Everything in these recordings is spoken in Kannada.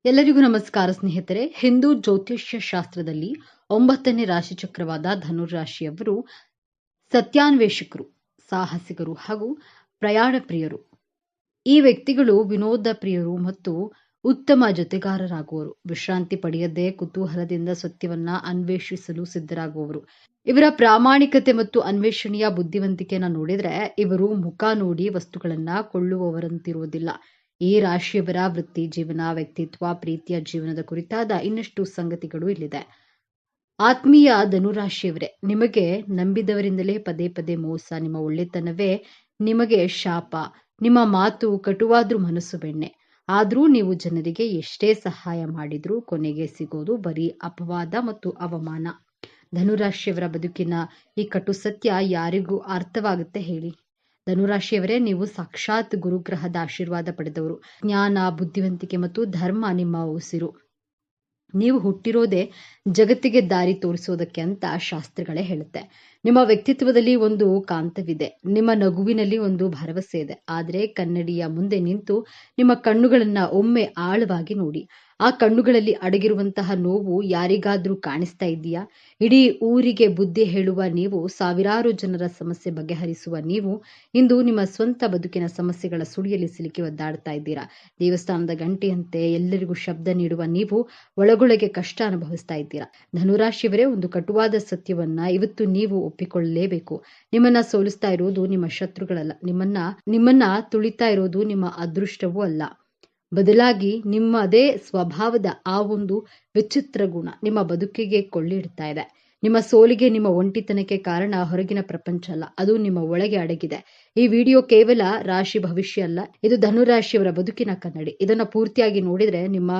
ಎಲ್ಲರಿಗೂ ನಮಸ್ಕಾರ ಸ್ನೇಹಿತರೆ. ಹಿಂದೂ ಜ್ಯೋತಿಷ್ಯ ಶಾಸ್ತ್ರದಲ್ಲಿ 9ನೇ ರಾಶಿ ಚಕ್ರವಾದ ಧನುರಾಶಿಯವರು ಸತ್ಯಾನ್ವೇಷಕರು, ಸಾಹಸಿಗರು ಹಾಗೂ ಪ್ರಯಾಣ ಪ್ರಿಯರು. ಈ ವ್ಯಕ್ತಿಗಳು ವಿನೋದ ಪ್ರಿಯರು ಮತ್ತು ಉತ್ತಮ ಜೊತೆಗಾರರಾಗುವರು. ವಿಶ್ರಾಂತಿ ಪಡೆಯದೆ ಕುತೂಹಲದಿಂದ ಸತ್ಯವನ್ನ ಅನ್ವೇಷಿಸಲು ಸಿದ್ಧರಾಗುವವರು. ಇವರ ಪ್ರಾಮಾಣಿಕತೆ ಮತ್ತು ಅನ್ವೇಷಣೆಯ ಬುದ್ಧಿವಂತಿಕೆಯನ್ನು ನೋಡಿದ್ರೆ ಇವರು ಮುಖ ನೋಡಿ ವಸ್ತುಗಳನ್ನ ಕೊಳ್ಳುವವರಂತಿರುವುದಿಲ್ಲ. ಈ ರಾಶಿಯವರ ವೃತ್ತಿ ಜೀವನ, ವ್ಯಕ್ತಿತ್ವ, ಪ್ರೀತಿಯ ಜೀವನದ ಕುರಿತಾದ ಇನ್ನಷ್ಟು ಸಂಗತಿಗಳು ಇಲ್ಲಿದೆ. ಆತ್ಮೀಯ ಧನುರಾಶಿಯವರೇ, ನಿಮಗೆ ನಂಬಿದವರಿಂದಲೇ ಪದೇ ಪದೇ ಮೋಸ, ನಿಮ್ಮ ಒಳ್ಳೆತನವೇ ನಿಮಗೆ ಶಾಪ, ನಿಮ್ಮ ಮಾತು ಕಟುವಾದ್ರೂ ಮನಸ್ಸು ಬೆಣ್ಣೆ. ಆದ್ರೂ ನೀವು ಜನರಿಗೆ ಎಷ್ಟೇ ಸಹಾಯ ಮಾಡಿದ್ರೂ ಕೊನೆಗೆ ಸಿಗೋದು ಬರೀ ಅಪವಾದ ಮತ್ತು ಅವಮಾನ. ಧನುರಾಶಿಯವರ ಬದುಕಿನ ಈ ಕಟು ಸತ್ಯ ಯಾರಿಗೂ ಅರ್ಥವಾಗುತ್ತೆ ಹೇಳಿ? ಧನುರಾಶಿಯವರೇ, ನೀವು ಸಾಕ್ಷಾತ್ ಗುರುಗ್ರಹದ ಆಶೀರ್ವಾದ ಪಡೆದವರು. ಜ್ಞಾನ, ಬುದ್ಧಿವಂತಿಕೆ ಮತ್ತು ಧರ್ಮ ನಿಮ್ಮ ಉಸಿರು. ನೀವು ಹುಟ್ಟಿರೋದೇ ಜಗತ್ತಿಗೆ ದಾರಿ ತೋರಿಸೋದಕ್ಕೆ ಅಂತ ಶಾಸ್ತ್ರಗಳೇ ಹೇಳುತ್ತೆ. ನಿಮ್ಮ ವ್ಯಕ್ತಿತ್ವದಲ್ಲಿ ಒಂದು ಕಾಂತವಿದೆ, ನಿಮ್ಮ ನಗುವಿನಲ್ಲಿ ಒಂದು ಭರವಸೆ ಇದೆ. ಆದರೆ ಕನ್ನಡಿಯ ಮುಂದೆ ನಿಂತು ನಿಮ್ಮ ಕಣ್ಣುಗಳನ್ನ ಒಮ್ಮೆ ಆಳವಾಗಿ ನೋಡಿ. ಆ ಕಣ್ಣುಗಳಲ್ಲಿ ಅಡಗಿರುವಂತಹ ನೋವು ಯಾರಿಗಾದ್ರೂ ಕಾಣಿಸ್ತಾ ಇದೆಯಾ? ಇಡೀ ಊರಿಗೆ ಬುದ್ಧಿ ಹೇಳುವ ನೀವು, ಸಾವಿರಾರು ಜನರ ಸಮಸ್ಯೆ ಬಗೆಹರಿಸುವ ನೀವು, ಇಂದು ನಿಮ್ಮ ಸ್ವಂತ ಬದುಕಿನ ಸಮಸ್ಯೆಗಳ ಸುಳಿಯಲ್ಲಿ ಸಿಲುಕಿ ಒದ್ದಾಡ್ತಾ ಇದ್ದೀರಾ. ದೇವಸ್ಥಾನದ ಗಂಟೆಯಂತೆ ಎಲ್ಲರಿಗೂ ಶಬ್ದ ನೀಡುವ ನೀವು ಒಳಗೊಳಗೆ ಕಷ್ಟ ಅನುಭವಿಸ್ತಾ ಇದ್ದೀರಾ. ಧನುರಾಶಿಯವರೇ, ಒಂದು ಕಟುವಾದ ಸತ್ಯವನ್ನ ಇವತ್ತು ನೀವು ಒಪ್ಪಿಕೊಳ್ಳಲೇಬೇಕು. ನಿಮ್ಮನ್ನ ಸೋಲಿಸ್ತಾ ಇರೋದು ನಿಮ್ಮ ಶತ್ರುಗಳಲ್ಲ, ನಿಮ್ಮನ್ನ ತುಳಿತಾ ಇರೋದು ನಿಮ್ಮ ಅದೃಷ್ಟವೂ ಅಲ್ಲ. ಬದಲಾಗಿ ನಿಮ್ಮದೇ ಸ್ವಭಾವದ ಆ ಒಂದು ವಿಚಿತ್ರ ಗುಣ ನಿಮ್ಮ ಬದುಕಿಗೆ ಕೊಳ್ಳಿಡ್ತಾ ಇದೆ. ನಿಮ್ಮ ಸೋಲಿಗೆ, ನಿಮ್ಮ ಒಂಟಿತನಕ್ಕೆ ಕಾರಣ ಹೊರಗಿನ ಪ್ರಪಂಚ ಅಲ್ಲ, ಅದು ನಿಮ್ಮ ಒಳಗೆ ಅಡಗಿದೆ. ಈ ವಿಡಿಯೋ ಕೇವಲ ರಾಶಿ ಭವಿಷ್ಯ ಅಲ್ಲ, ಇದು ಧನುರಾಶಿಯವರ ಬದುಕಿನ ಕನ್ನಡಿ. ಇದನ್ನ ಪೂರ್ತಿಯಾಗಿ ನೋಡಿದ್ರೆ ನಿಮ್ಮ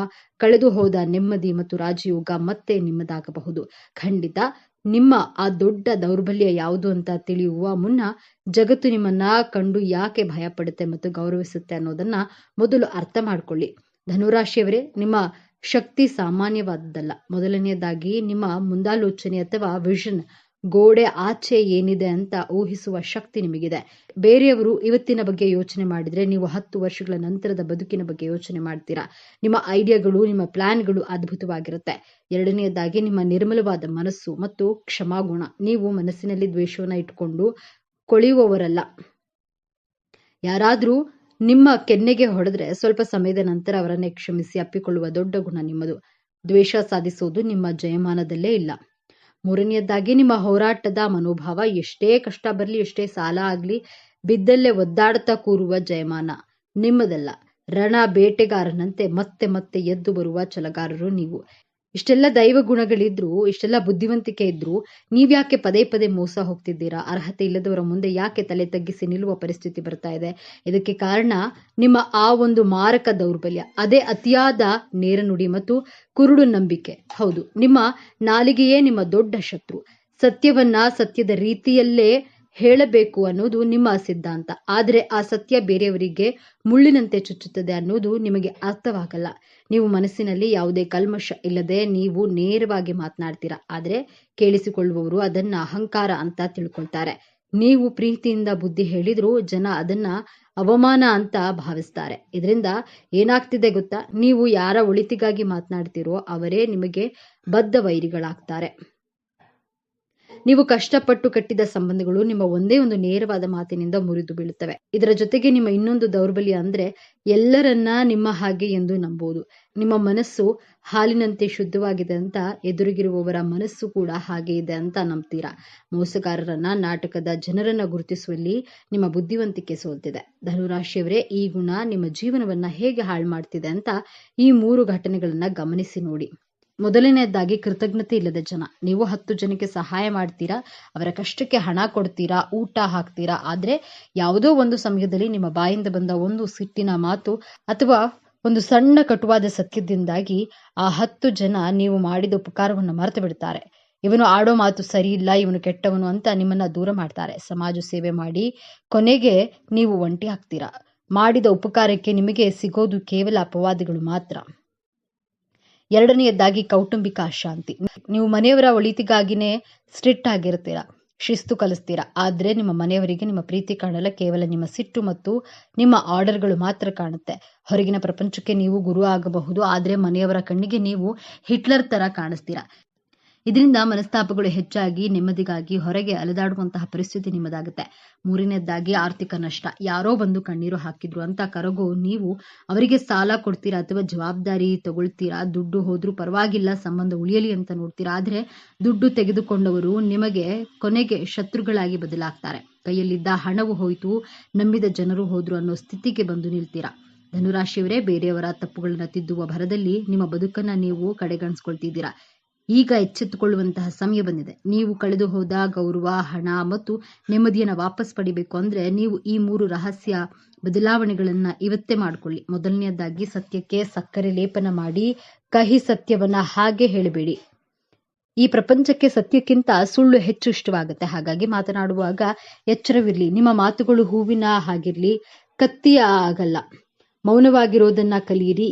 ಕಳೆದು ಹೋದ ನೆಮ್ಮದಿ ಮತ್ತು ರಾಜಯೋಗ ಮತ್ತೆ ನಿಮ್ಮದಾಗಬಹುದು. ಖಂಡಿತ. ನಿಮ್ಮ ಆ ದೊಡ್ಡ ದೌರ್ಬಲ್ಯ ಯಾವುದು ಅಂತ ತಿಳಿಯುವ ಮುನ್ನ ಜಗತ್ತು ನಿಮ್ಮನ್ನ ಕಂಡು ಯಾಕೆ ಭಯ ಪಡುತ್ತೆ ಮತ್ತು ಗೌರವಿಸುತ್ತೆ ಅನ್ನೋದನ್ನ ಮೊದಲು ಅರ್ಥ ಮಾಡ್ಕೊಳ್ಳಿ. ಧನುರಾಶಿಯವರೇ, ನಿಮ್ಮ ಶಕ್ತಿ ಸಾಮಾನ್ಯವಾದದ್ದಲ್ಲ. ಮೊದಲನೆಯದಾಗಿ ನಿಮ್ಮ ಮುಂದಾಲೋಚನೆ ಅಥವಾ ವಿಷನ್, ಗೋಡೆ ಆಚೆ ಏನಿದೆ ಅಂತ ಊಹಿಸುವ ಶಕ್ತಿ ನಿಮಗಿದೆ. ಬೇರೆಯವರು ಇವತ್ತಿನ ಬಗ್ಗೆ ಯೋಚನೆ ಮಾಡಿದ್ರೆ ನೀವು 10 ವರ್ಷಗಳ ನಂತರದ ಬದುಕಿನ ಬಗ್ಗೆ ಯೋಚನೆ ಮಾಡ್ತೀರಾ. ನಿಮ್ಮ ಐಡಿಯಾಗಳು, ನಿಮ್ಮ ಪ್ಲಾನ್ಗಳು ಅದ್ಭುತವಾಗಿರುತ್ತೆ. ಎರಡನೆಯದಾಗಿ ನಿಮ್ಮ ನಿರ್ಮಲವಾದ ಮನಸ್ಸು ಮತ್ತು ಕ್ಷಮಾಗುಣ. ನೀವು ಮನಸ್ಸಿನಲ್ಲಿ ದ್ವೇಷವನ್ನ ಇಟ್ಕೊಂಡು ಕೊಳೆಯುವವರಲ್ಲ. ಯಾರಾದ್ರೂ ನಿಮ್ಮ ಕೆನ್ನೆಗೆ ಹೊಡೆದ್ರೆ ಸ್ವಲ್ಪ ಸಮಯದ ನಂತರ ಅವರನ್ನೇ ಕ್ಷಮಿಸಿ ಅಪ್ಪಿಕೊಳ್ಳುವ ದೊಡ್ಡ ಗುಣ ನಿಮ್ಮದು. ದ್ವೇಷ ಸಾಧಿಸೋದು ನಿಮ್ಮ ಜಯಮಾನದಲ್ಲೇ ಇಲ್ಲ. ಮೂರನೆಯದಾಗಿ ನಿಮ್ಮ ಹೋರಾಟದ ಮನೋಭಾವ. ಎಷ್ಟೇ ಕಷ್ಟ ಬರಲಿ, ಎಷ್ಟೇ ಸಾಲ ಆಗ್ಲಿ, ಬಿದ್ದಲ್ಲೇ ಒದ್ದಾಡ್ತಾ ಕೂರುವ ಜಯಮಾನ ನಿಮ್ಮದಲ್ಲ. ರಣ ಬೇಟೆಗಾರನಂತೆ ಮತ್ತೆ ಮತ್ತೆ ಎದ್ದು ಬರುವ ಛಲಗಾರರು ನೀವು. ಇಷ್ಟೆಲ್ಲ ದೈವ ಗುಣಗಳಿದ್ರು, ಇಷ್ಟೆಲ್ಲ ಬುದ್ಧಿವಂತಿಕೆ ಇದ್ರು ನೀವ್ಯಾಕೆ ಪದೇ ಪದೇ ಮೋಸ ಹೋಗ್ತಿದ್ದೀರಾ? ಅರ್ಹತೆ ಇಲ್ಲದವರ ಮುಂದೆ ಯಾಕೆ ತಲೆ ತಗ್ಗಿಸಿ ನಿಲ್ಲುವ ಪರಿಸ್ಥಿತಿ ಬರ್ತಾ ಇದೆ? ಇದಕ್ಕೆ ಕಾರಣ ನಿಮ್ಮ ಆ ಒಂದು ಮಾರಕ ದೌರ್ಬಲ್ಯ, ಅದೇ ಅತಿಯಾದ ನೇರ ನುಡಿ ಮತ್ತು ಕುರುಡು ನಂಬಿಕೆ. ಹೌದು, ನಿಮ್ಮ ನಾಲಿಗೆಯೇ ನಿಮ್ಮ ದೊಡ್ಡ ಶತ್ರು. ಸತ್ಯವನ್ನ ಸತ್ಯದ ರೀತಿಯಲ್ಲೇ ಹೇಳಬೇಕು ಅನ್ನೋದು ನಿಮ್ಮ ಸಿದ್ಧಾಂತ. ಆದರೆ ಆ ಸತ್ಯ ಬೇರೆಯವರಿಗೆ ಮುಳ್ಳಿನಂತೆ ಚುಚ್ಚುತ್ತದೆ ಅನ್ನೋದು ನಿಮಗೆ ಅರ್ಥವಾಗಲ್ಲ. ನೀವು ಮನಸ್ಸಿನಲ್ಲಿ ಯಾವುದೇ ಕಲ್ಮಶ ಇಲ್ಲದೆ ನೀವು ನೇರವಾಗಿ ಮಾತನಾಡ್ತೀರಾ. ಆದರೆ ಕೇಳಿಸಿಕೊಳ್ಳುವವರು ಅದನ್ನ ಅಹಂಕಾರ ಅಂತ ತಿಳ್ಕೊಳ್ತಾರೆ. ನೀವು ಪ್ರೀತಿಯಿಂದ ಬುದ್ಧಿ ಹೇಳಿದ್ರು ಜನ ಅದನ್ನ ಅವಮಾನ ಅಂತ ಭಾವಿಸ್ತಾರೆ. ಇದರಿಂದ ಏನಾಗ್ತಿದೆ ಗೊತ್ತಾ? ನೀವು ಯಾರ ಒಳಿತಿಗಾಗಿ ಮಾತನಾಡ್ತೀರೋ ಅವರೇ ನಿಮಗೆ ಬದ್ಧ ವೈರಿಗಳಾಗ್ತಾರೆ. ನೀವು ಕಷ್ಟಪಟ್ಟು ಕಟ್ಟಿದ ಸಂಬಂಧಗಳು ನಿಮ್ಮ ಒಂದೇ ಒಂದು ನೇರವಾದ ಮಾತಿನಿಂದ ಮುರಿದು ಬೀಳುತ್ತವೆ. ಇದರ ಜೊತೆಗೆ ನಿಮ್ಮ ಇನ್ನೊಂದು ದೌರ್ಬಲ್ಯ ಅಂದ್ರೆ ಎಲ್ಲರನ್ನ ನಿಮ್ಮ ಹಾಗೆ ಎಂದು ನಂಬುವುದು. ನಿಮ್ಮ ಮನಸ್ಸು ಹಾಲಿನಂತೆ ಶುದ್ಧವಾಗಿದೆ ಅಂತ ಎದುರಿಗಿರುವವರ ಮನಸ್ಸು ಕೂಡ ಹಾಗೆ ಇದೆ ಅಂತ ನಂಬ್ತೀರಾ. ಮೋಸಗಾರರನ್ನ, ನಾಟಕದ ಜನರನ್ನ ಗುರುತಿಸುವಲ್ಲಿ ನಿಮ್ಮ ಬುದ್ಧಿವಂತಿಕೆ ಸೋಲ್ತಿದೆ. ಧನುರಾಶಿಯವರೇ, ಈ ಗುಣ ನಿಮ್ಮ ಜೀವನವನ್ನ ಹೇಗೆ ಹಾಳು ಮಾಡ್ತಿದೆ ಅಂತ ಈ 3 ಘಟನೆಗಳನ್ನ ಗಮನಿಸಿ ನೋಡಿ. ಮೊದಲನೇದಾಗಿ ಕೃತಜ್ಞತೆ ಇಲ್ಲದ ಜನ. ನೀವು 10 ಜನಕ್ಕೆ ಸಹಾಯ ಮಾಡ್ತೀರಾ, ಅವರ ಕಷ್ಟಕ್ಕೆ ಹಣ ಕೊಡ್ತೀರಾ, ಊಟ ಹಾಕ್ತೀರಾ. ಆದ್ರೆ ಯಾವುದೋ ಒಂದು ಸಮಯದಲ್ಲಿ ನಿಮ್ಮ ಬಾಯಿಂದ ಬಂದ ಒಂದು ಸಿಟ್ಟಿನ ಮಾತು ಅಥವಾ ಒಂದು ಸಣ್ಣ ಕಟುವಾದ ಸತ್ಯದಿಂದಾಗಿ ಆ 10 ಜನ ನೀವು ಮಾಡಿದ ಉಪಕಾರವನ್ನು ಮರೆತು ಬಿಡ್ತಾರೆ. ಇವನು ಆಡೋ ಮಾತು ಸರಿ ಇಲ್ಲ, ಇವನು ಕೆಟ್ಟವನು ಅಂತ ನಿಮ್ಮನ್ನ ದೂರ ಮಾಡ್ತಾರೆ. ಸಮಾಜ ಸೇವೆ ಮಾಡಿ ಕೊನೆಗೆ ನೀವು ಒಂಟಿ ಆಗ್ತೀರಾ. ಮಾಡಿದ ಉಪಕಾರಕ್ಕೆ ನಿಮಗೆ ಸಿಗೋದು ಕೇವಲ ಅಪವಾದಗಳು ಮಾತ್ರ. ಎರಡನೆಯದಾಗಿ ಕೌಟುಂಬಿಕ ಅಶಾಂತಿ. ನೀವು ಮನೆಯವರ ಒಳಿತಿಗಾಗಿನೇ ಸ್ಟ್ರಿಕ್ಟ್ ಆಗಿರ್ತೀರಾ. ಶಿಸ್ತು ಕಲಿಸ್ತೀರಾ. ಆದರೆ ನಿಮ್ಮ ಮನೆಯವರಿಗೆ ನಿಮ್ಮ ಪ್ರೀತಿ ಕಾಣಲ್ಲ, ಕೇವಲ ನಿಮ್ಮ ಸಿಟ್ಟು ಮತ್ತು ನಿಮ್ಮ ಆರ್ಡರ್ಗಳು ಮಾತ್ರ ಕಾಣುತ್ತೆ. ಹೊರಗಿನ ಪ್ರಪಂಚಕ್ಕೆ ನೀವು ಗುರು ಆಗಬಹುದು, ಆದರೆ ಮನೆಯವರ ಕಣ್ಣಿಗೆ ನೀವು ಹಿಟ್ಲರ್ ತರ ಕಾಣಿಸ್ತೀರಾ. ಇದರಿಂದ ಮನಸ್ತಾಪಗಳು ಹೆಚ್ಚಾಗಿ ನೆಮ್ಮದಿಗಾಗಿ ಹೊರಗೆ ಅಲೆದಾಡುವಂತಹ ಪರಿಸ್ಥಿತಿ ನಿಮ್ಮದಾಗುತ್ತೆ. ಮೂರನೇದಾಗಿ ಆರ್ಥಿಕ ನಷ್ಟ. ಯಾರೋ ಬಂದು ಕಣ್ಣೀರು ಹಾಕಿದ್ರು ಅಂತ ಕರಗೋ ನೀವು ಅವರಿಗೆ ಸಾಲ ಕೊಡ್ತೀರಾ ಅಥವಾ ಜವಾಬ್ದಾರಿ ತಗೊಳ್ತೀರಾ. ದುಡ್ಡು ಹೋದ್ರೂ ಪರವಾಗಿಲ್ಲ, ಸಂಬಂಧ ಉಳಿಯಲಿ ಅಂತ ನೋಡ್ತೀರಾ. ಆದ್ರೆ ದುಡ್ಡು ತೆಗೆದುಕೊಂಡವರು ನಿಮಗೆ ಕೊನೆಗೆ ಶತ್ರುಗಳಾಗಿ ಬದಲಾಗ್ತಾರೆ. ಕೈಯಲ್ಲಿದ್ದ ಹಣವು ಹೋಯ್ತು, ನಂಬಿದ ಜನರು ಹೋದ್ರು ಅನ್ನೋ ಸ್ಥಿತಿಗೆ ಬಂದು ನಿಲ್ತೀರಾ. ಧನುರಾಶಿಯವರೇ, ಬೇರೆಯವರ ತಪ್ಪುಗಳನ್ನ ತಿದ್ದುವ ಭರದಲ್ಲಿ ನಿಮ್ಮ ಬದುಕನ್ನ ನೀವು ಕಡೆಗಣಿಸ್ಕೊಳ್ತಿದ್ದೀರಾ. ಈಗ ಎಚ್ಚೆತ್ತುಕೊಳ್ಳುವಂತಹ ಸಮಯ ಬಂದಿದೆ. ನೀವು ಕಳೆದು ಹೋದ ಗೌರವ, ಹಣ ಮತ್ತು ನೆಮ್ಮದಿಯನ್ನ ವಾಪಸ್ ಪಡಿಬೇಕು ಅಂದ್ರೆ ನೀವು ಈ 3 ರಹಸ್ಯ ಬದಲಾವಣೆಗಳನ್ನ ಇವತ್ತೇ ಮಾಡ್ಕೊಳ್ಳಿ. ಮೊದಲನೆಯದಾಗಿ, ಸತ್ಯಕ್ಕೆ ಸಕ್ಕರೆ ಲೇಪನ ಮಾಡಿ ಕಹಿ ಸತ್ಯವನ್ನ ಹಾಗೆ ಹೇಳಬೇಡಿ. ಈ ಪ್ರಪಂಚಕ್ಕೆ ಸತ್ಯಕ್ಕಿಂತ ಸುಳ್ಳು ಹೆಚ್ಚು ಇಷ್ಟವಾಗುತ್ತೆ. ಹಾಗಾಗಿ ಮಾತನಾಡುವಾಗ ಎಚ್ಚರವಿರ್ಲಿ. ನಿಮ್ಮ ಮಾತುಗಳು ಹೂವಿನ ಹಾಗಿರ್ಲಿ, ಕತ್ತಿಯ ಆಗಲ್ಲ. ಮೌನವಾಗಿರೋದನ್ನ ಕಲಿಯಿರಿ.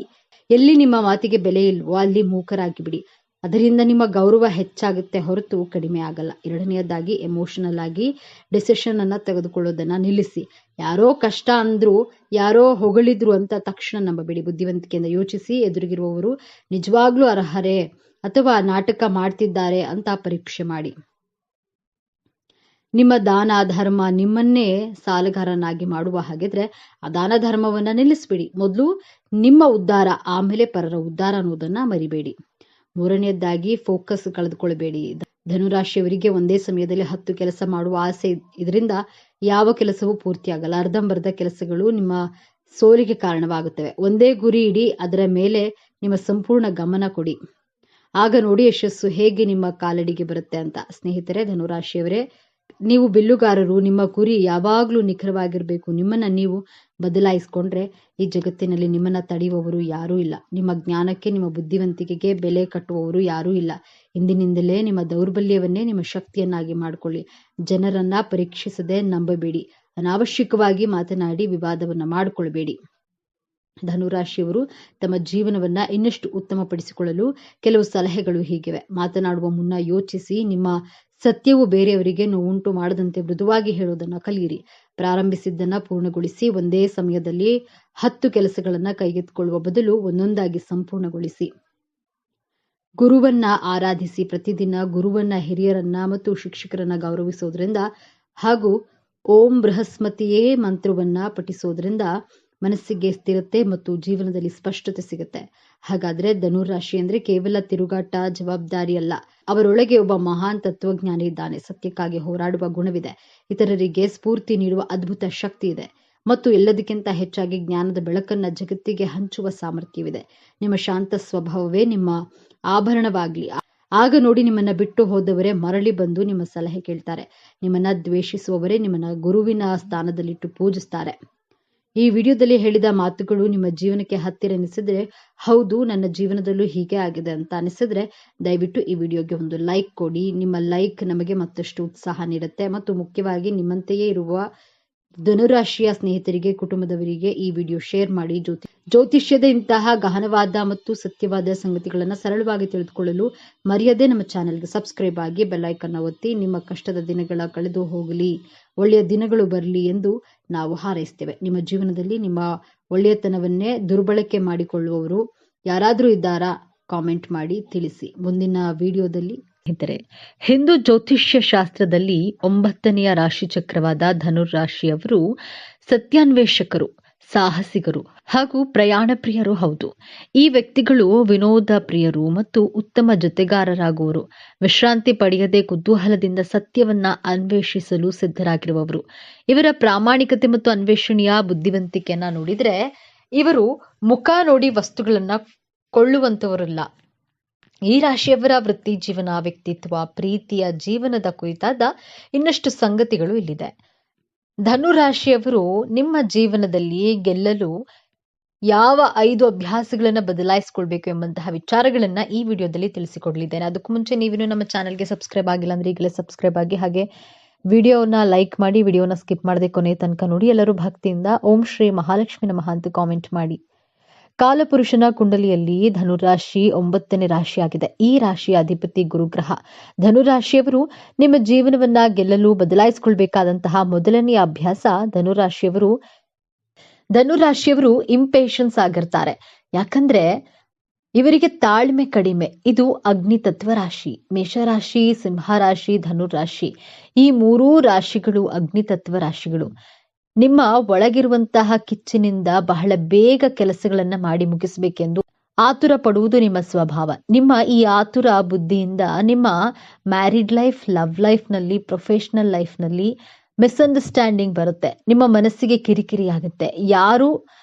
ಎಲ್ಲಿ ನಿಮ್ಮ ಮಾತಿಗೆ ಬೆಲೆ ಇಲ್ವೋ ಅಲ್ಲಿ ಮೂಕರಾಗಿ ಬಿಡಿ. ಅದರಿಂದ ನಿಮ್ಮ ಗೌರವ ಹೆಚ್ಚಾಗುತ್ತೆ ಹೊರತು ಕಡಿಮೆ ಆಗಲ್ಲ. ಎರಡನೆಯದಾಗಿ, ಎಮೋಷನಲ್ ಆಗಿ ಡಿಸಿಷನ್ ಅನ್ನ ತೆಗೆದುಕೊಳ್ಳೋದನ್ನ ನಿಲ್ಲಿಸಿ. ಯಾರೋ ಕಷ್ಟ ಅಂದ್ರು, ಯಾರೋ ಹೊಗಳಿದ್ರು ಅಂತ ತಕ್ಷಣ ನಂಬಬೇಡಿ. ಬುದ್ಧಿವಂತಿಕೆಯಿಂದ ಯೋಚಿಸಿ. ಎದುರಿಗಿರುವವರು ನಿಜವಾಗ್ಲೂ ಅರ್ಹರೇ ಅಥವಾ ನಾಟಕ ಮಾಡ್ತಿದ್ದಾರೆ ಅಂತ ಪರೀಕ್ಷೆ ಮಾಡಿ. ನಿಮ್ಮ ದಾನ ಧರ್ಮ ನಿಮ್ಮನ್ನೇ ಸಾಲಗಾರನಾಗಿ ಮಾಡುವ ಹಾಗಿದ್ರೆ ಆ ದಾನ ಧರ್ಮವನ್ನ ನಿಲ್ಲಿಸ್ಬಿಡಿ. ಮೊದಲು ನಿಮ್ಮ ಉದ್ಧಾರ, ಆಮೇಲೆ ಪರರ ಉದ್ಧಾರ ಅನ್ನೋದನ್ನ ಮರಿಬೇಡಿ. ಮೂರನೆಯದಾಗಿ, ಫೋಕಸ್ ಕಳೆದುಕೊಳ್ಬೇಡಿ. ಧನುರಾಶಿಯವರಿಗೆ ಒಂದೇ ಸಮಯದಲ್ಲಿ 10 ಕೆಲಸ ಮಾಡುವ ಆಸೆ. ಇದರಿಂದ ಯಾವ ಕೆಲಸವೂ ಪೂರ್ತಿಯಾಗಲ್ಲ. ಅರ್ಧಂಬರ್ಧ ಕೆಲಸಗಳು ನಿಮ್ಮ ಸೋಲಿಗೆ ಕಾರಣವಾಗುತ್ತವೆ. ಒಂದೇ ಗುರಿ ಇಡಿ, ಅದರ ಮೇಲೆ ನಿಮ್ಮ ಸಂಪೂರ್ಣ ಗಮನ ಕೊಡಿ. ಆಗ ನೋಡಿ ಯಶಸ್ಸು ಹೇಗೆ ನಿಮ್ಮ ಕಾಲಡಿಗೆ ಬರುತ್ತೆ ಅಂತ. ಸ್ನೇಹಿತರೆ, ಧನುರಾಶಿಯವರೇ, ನೀವು ಬಿಲ್ಲುಗಾರರು. ನಿಮ್ಮ ಗುರಿ ಯಾವಾಗ್ಲೂ ನಿಖರವಾಗಿರ್ಬೇಕು. ನಿಮ್ಮನ್ನ ನೀವು ಬದಲಾಯಿಸ್ಕೊಂಡ್ರೆ ಈ ಜಗತ್ತಿನಲ್ಲಿ ನಿಮ್ಮನ್ನ ತಡೆಯುವವರು ಯಾರೂ ಇಲ್ಲ. ನಿಮ್ಮ ಜ್ಞಾನಕ್ಕೆ, ನಿಮ್ಮ ಬುದ್ಧಿವಂತಿಕೆಗೆ ಬೆಲೆ ಕಟ್ಟುವವರು ಯಾರೂ ಇಲ್ಲ. ಇಂದಿನಿಂದಲೇ ನಿಮ್ಮ ದೌರ್ಬಲ್ಯವನ್ನೇ ನಿಮ್ಮ ಶಕ್ತಿಯನ್ನಾಗಿ ಮಾಡಿಕೊಳ್ಳಿ. ಜನರನ್ನ ಪರೀಕ್ಷಿಸದೆ ನಂಬಬೇಡಿ. ಅನಾವಶ್ಯಕವಾಗಿ ಮಾತನಾಡಿ ವಿವಾದವನ್ನ ಮಾಡಿಕೊಳ್ಬೇಡಿ. ಧನುರಾಶಿಯವರು ತಮ್ಮ ಜೀವನವನ್ನ ಇನ್ನಷ್ಟು ಉತ್ತಮಪಡಿಸಿಕೊಳ್ಳಲು ಕೆಲವು ಸಲಹೆಗಳು ಹೀಗಿವೆ. ಮಾತನಾಡುವ ಮುನ್ನ ಯೋಚಿಸಿ. ನಿಮ್ಮ ಸತ್ಯವು ಬೇರೆಯವರಿಗೆ ನೋವುಂಟು ಮಾಡದಂತೆ ಮೃದುವಾಗಿ ಹೇಳೋದನ್ನ ಕಲಿಯಿರಿ. ಪ್ರಾರಂಭಿಸಿದ್ದನ್ನ ಪೂರ್ಣಗೊಳಿಸಿ. ಒಂದೇ ಸಮಯದಲ್ಲಿ 10 ಕೆಲಸಗಳನ್ನ ಕೈಗೆತ್ತಿಕೊಳ್ಳುವ ಬದಲು ಒಂದೊಂದಾಗಿ ಸಂಪೂರ್ಣಗೊಳಿಸಿ. ಗುರುವನ್ನ ಆರಾಧಿಸಿ. ಪ್ರತಿದಿನ ಗುರುವನ್ನ, ಹಿರಿಯರನ್ನ ಮತ್ತು ಶಿಕ್ಷಕರನ್ನ ಗೌರವಿಸೋದ್ರಿಂದ ಹಾಗೂ ಓಂ ಬೃಹಸ್ಪತಿಯೇ ಮಂತ್ರವನ್ನ ಪಠಿಸೋದ್ರಿಂದ ಮನಸ್ಸಿಗೆ ಸ್ಥಿರತೆ ಮತ್ತು ಜೀವನದಲ್ಲಿ ಸ್ಪಷ್ಟತೆ ಸಿಗುತ್ತೆ. ಹಾಗಾದ್ರೆ ಧನುರಾಶಿ ಅಂದ್ರೆ ಕೇವಲ ತಿರುಗಾಟ, ಜವಾಬ್ದಾರಿ ಅಲ್ಲ. ಅವರೊಳಗೆ ಒಬ್ಬ ಮಹಾನ್ ತತ್ವಜ್ಞಾನಿ ಇದ್ದಾನೆ. ಸತ್ಯಕ್ಕಾಗಿ ಹೋರಾಡುವ ಗುಣವಿದೆ. ಇತರರಿಗೆ ಸ್ಫೂರ್ತಿ ನೀಡುವ ಅದ್ಭುತ ಶಕ್ತಿ ಇದೆ ಮತ್ತು ಎಲ್ಲದಕ್ಕಿಂತ ಹೆಚ್ಚಾಗಿ ಜ್ಞಾನದ ಬೆಳಕನ್ನ ಜಗತ್ತಿಗೆ ಹಂಚುವ ಸಾಮರ್ಥ್ಯವಿದೆ. ನಿಮ್ಮ ಶಾಂತ ಸ್ವಭಾವವೇ ನಿಮ್ಮ ಆಭರಣವಾಗ್ಲಿ. ಆಗ ನೋಡಿ, ನಿಮ್ಮನ್ನ ಬಿಟ್ಟು ಹೋದವರೇ ಮರಳಿ ಬಂದು ನಿಮ್ಮ ಸಲಹೆ ಕೇಳ್ತಾರೆ. ನಿಮ್ಮನ್ನ ದ್ವೇಷಿಸುವವರೇ ನಿಮ್ಮನ್ನ ಗುರುವಿನ ಸ್ಥಾನದಲ್ಲಿಟ್ಟು ಪೂಜಿಸ್ತಾರೆ. ಈ ವಿಡಿಯೋದಲ್ಲಿ ಹೇಳಿದ ಮಾತುಗಳು ನಿಮ್ಮ ಜೀವನಕ್ಕೆ ಹತ್ತಿರ ಅನಿಸಿದ್ರೆ, ಹೌದು ನನ್ನ ಜೀವನದಲ್ಲೂ ಹೀಗೆ ಆಗಿದೆ ಅಂತ ಅನಿಸಿದ್ರೆ ದಯವಿಟ್ಟು ಈ ವಿಡಿಯೋಗೆ ಒಂದು ಲೈಕ್ ಕೊಡಿ. ನಿಮ್ಮ ಲೈಕ್ ನಮಗೆ ಮತ್ತಷ್ಟು ಉತ್ಸಾಹ ನೀಡುತ್ತೆ ಮತ್ತು ಮುಖ್ಯವಾಗಿ ನಿಮ್ಮಂತೆಯೇ ಇರುವ ಧನುರಾಶಿಯ ಸ್ನೇಹಿತರಿಗೆ, ಕುಟುಂಬದವರಿಗೆ ಈ ವಿಡಿಯೋ ಶೇರ್ ಮಾಡಿ. ಜ್ಯೋತಿಷ್ಯದ ಇಂತಹ ಗಹನವಾದ ಮತ್ತು ಸತ್ಯವಾದ ಸಂಗತಿಗಳನ್ನು ಸರಳವಾಗಿ ತಿಳಿದುಕೊಳ್ಳಲು ಮರೆಯದೆ ನಮ್ಮ ಚಾನೆಲ್ಗೆ ಸಬ್ಸ್ಕ್ರೈಬ್ ಆಗಿ ಬೆಲ್ ಐಕಾನ್ ಒತ್ತಿ. ನಿಮ್ಮ ಕಷ್ಟದ ದಿನಗಳ ಕಳೆದು ಹೋಗಲಿ, ಒಳ್ಳೆಯ ದಿನಗಳು ಬರಲಿ ಎಂದು ನಾವು ಹಾರೈಸ್ತೇವೆ. ನಿಮ್ಮ ಜೀವನದಲ್ಲಿ ನಿಮ್ಮ ಒಳ್ಳೆಯತನವನ್ನೇ ದುರ್ಬಳಕೆ ಮಾಡಿಕೊಳ್ಳುವವರು ಯಾರಾದರೂ ಇದ್ದಾರಾ? ಕಾಮೆಂಟ್ ಮಾಡಿ ತಿಳಿಸಿ. ಮುಂದಿನ ವಿಡಿಯೋದಲ್ಲಿ ಹಿಂದೂ ಜ್ಯೋತಿಷ್ಯ ಶಾಸ್ತ್ರದಲ್ಲಿ 9ನೆಯ ರಾಶಿ ಚಕ್ರವಾದ ಧನುರಾಶಿಯವರು ಸತ್ಯಾನ್ವೇಷಕರು, ಸಾಹಸಿಗರು ಹಾಗೂ ಪ್ರಯಾಣ ಪ್ರಿಯರು ಹೌದು. ಈ ವ್ಯಕ್ತಿಗಳು ವಿನೋದ ಪ್ರಿಯರು ಮತ್ತು ಉತ್ತಮ ಜೊತೆಗಾರರಾಗುವರು. ವಿಶ್ರಾಂತಿ ಪಡೆಯದೆ ಕುತೂಹಲದಿಂದ ಸತ್ಯವನ್ನ ಅನ್ವೇಷಿಸಲು ಸಿದ್ಧರಾಗಿರುವವರು. ಇವರ ಪ್ರಾಮಾಣಿಕತೆ ಮತ್ತು ಅನ್ವೇಷಣೆಯ ಬುದ್ಧಿವಂತಿಕೆಯನ್ನ ನೋಡಿದ್ರೆ ಇವರು ಮುಖ ನೋಡಿ ವಸ್ತುಗಳನ್ನ ಕೊಳ್ಳುವಂತವರಲ್ಲ. ಈ ರಾಶಿಯವರ ವೃತ್ತಿ ಜೀವನ, ವ್ಯಕ್ತಿತ್ವ, ಪ್ರೀತಿಯ ಜೀವನದ ಕುರಿತಾದ ಇನ್ನಷ್ಟು ಸಂಗತಿಗಳು ಇಲ್ಲಿದೆ. ಧನುರಾಶಿಯವರು ನಿಮ್ಮ ಜೀವನದಲ್ಲಿ ಗೆಲ್ಲಲು ಯಾವ 5 ಅಭ್ಯಾಸಗಳನ್ನ ಬದಲಾಯಿಸಿಕೊಳ್ಬೇಕು ಎಂಬಂತಹ ವಿಚಾರಗಳನ್ನ ಈ ವಿಡಿಯೋದಲ್ಲಿ ತಿಳಿಸಿಕೊಡ್ಲಿದ್ದೇನೆ. ಅದಕ್ಕೂ ಮುಂಚೆ ನೀವಿನ್ನು ನಮ್ಮ ಚಾನೆಲ್ಗೆ ಸಬ್ಸ್ಕ್ರೈಬ್ ಆಗಿಲ್ಲ ಅಂದ್ರೆ ಈಗಲೇ ಸಬ್ಸ್ಕ್ರೈಬ್ ಆಗಿ, ಹಾಗೆ ವಿಡಿಯೋನ ಲೈಕ್ ಮಾಡಿ, ವಿಡಿಯೋನ ಸ್ಕಿಪ್ ಮಾಡದೆ ಕೊನೆ ತನಕ ನೋಡಿ. ಎಲ್ಲರೂ ಭಕ್ತಿಯಿಂದ ಓಂ ಶ್ರೀ ಮಹಾಲಕ್ಷ್ಮಿ ನಮಃ ಅಂತ ಕಾಮೆಂಟ್ ಮಾಡಿ. ಕಾಲಪುರುಷನ ಕುಂಡಲಿಯಲ್ಲಿ ಧನುರಾಶಿ 9ನೇ ರಾಶಿಯಾಗಿದೆ. ಈ ರಾಶಿಯ ಅಧಿಪತಿ ಗುರುಗ್ರಹ. ಧನುರಾಶಿಯವರು ನಿಮ್ಮ ಜೀವನವನ್ನ ಗೆಲ್ಲಲು ಬದಲಾಯಿಸಿಕೊಳ್ಬೇಕಾದಂತಹ ಮೊದಲನೆಯ ಅಭ್ಯಾಸ ಧನುರಾಶಿಯವರು ಇಂಪೇಷನ್ಸ್ ಆಗಿರ್ತಾರೆ. ಯಾಕಂದ್ರೆ ಇವರಿಗೆ ತಾಳ್ಮೆ ಕಡಿಮೆ. ಇದು ಅಗ್ನಿ ತತ್ವ ರಾಶಿ. ಮೇಷರಾಶಿ, ಸಿಂಹರಾಶಿ, ಧನುರಾಶಿ ಈ ಮೂರೂ ರಾಶಿಗಳು ಅಗ್ನಿ ತತ್ವ ರಾಶಿಗಳು. ನಿಮ್ಮ ಒಳಗಿರುವಂತಹ ಕಿಚ್ಚಿನಿಂದ ಬಹಳ ಬೇಗ ಕೆಲಸಗಳನ್ನ ಮಾಡಿ ಮುಗಿಸಬೇಕೆಂದು ಆತುರ ಪಡುವುದು ನಿಮ್ಮ ಸ್ವಭಾವ. ನಿಮ್ಮ ಈ ಆತುರ ಬುದ್ಧಿಯಿಂದ ನಿಮ್ಮ ಮ್ಯಾರಿಡ್ ಲೈಫ್, ಲವ್ ಲೈಫ್ನಲ್ಲಿ, ಪ್ರೊಫೆಷನಲ್ ಲೈಫ್ನಲ್ಲಿ ಮಿಸ್ಅಂಡರ್ಸ್ಟ್ಯಾಂಡಿಂಗ್ ಬರುತ್ತೆ. ನಿಮ್ಮ ಮನಸ್ಸಿಗೆ ಕಿರಿಕಿರಿ ಆಗುತ್ತೆ. ಯಾರು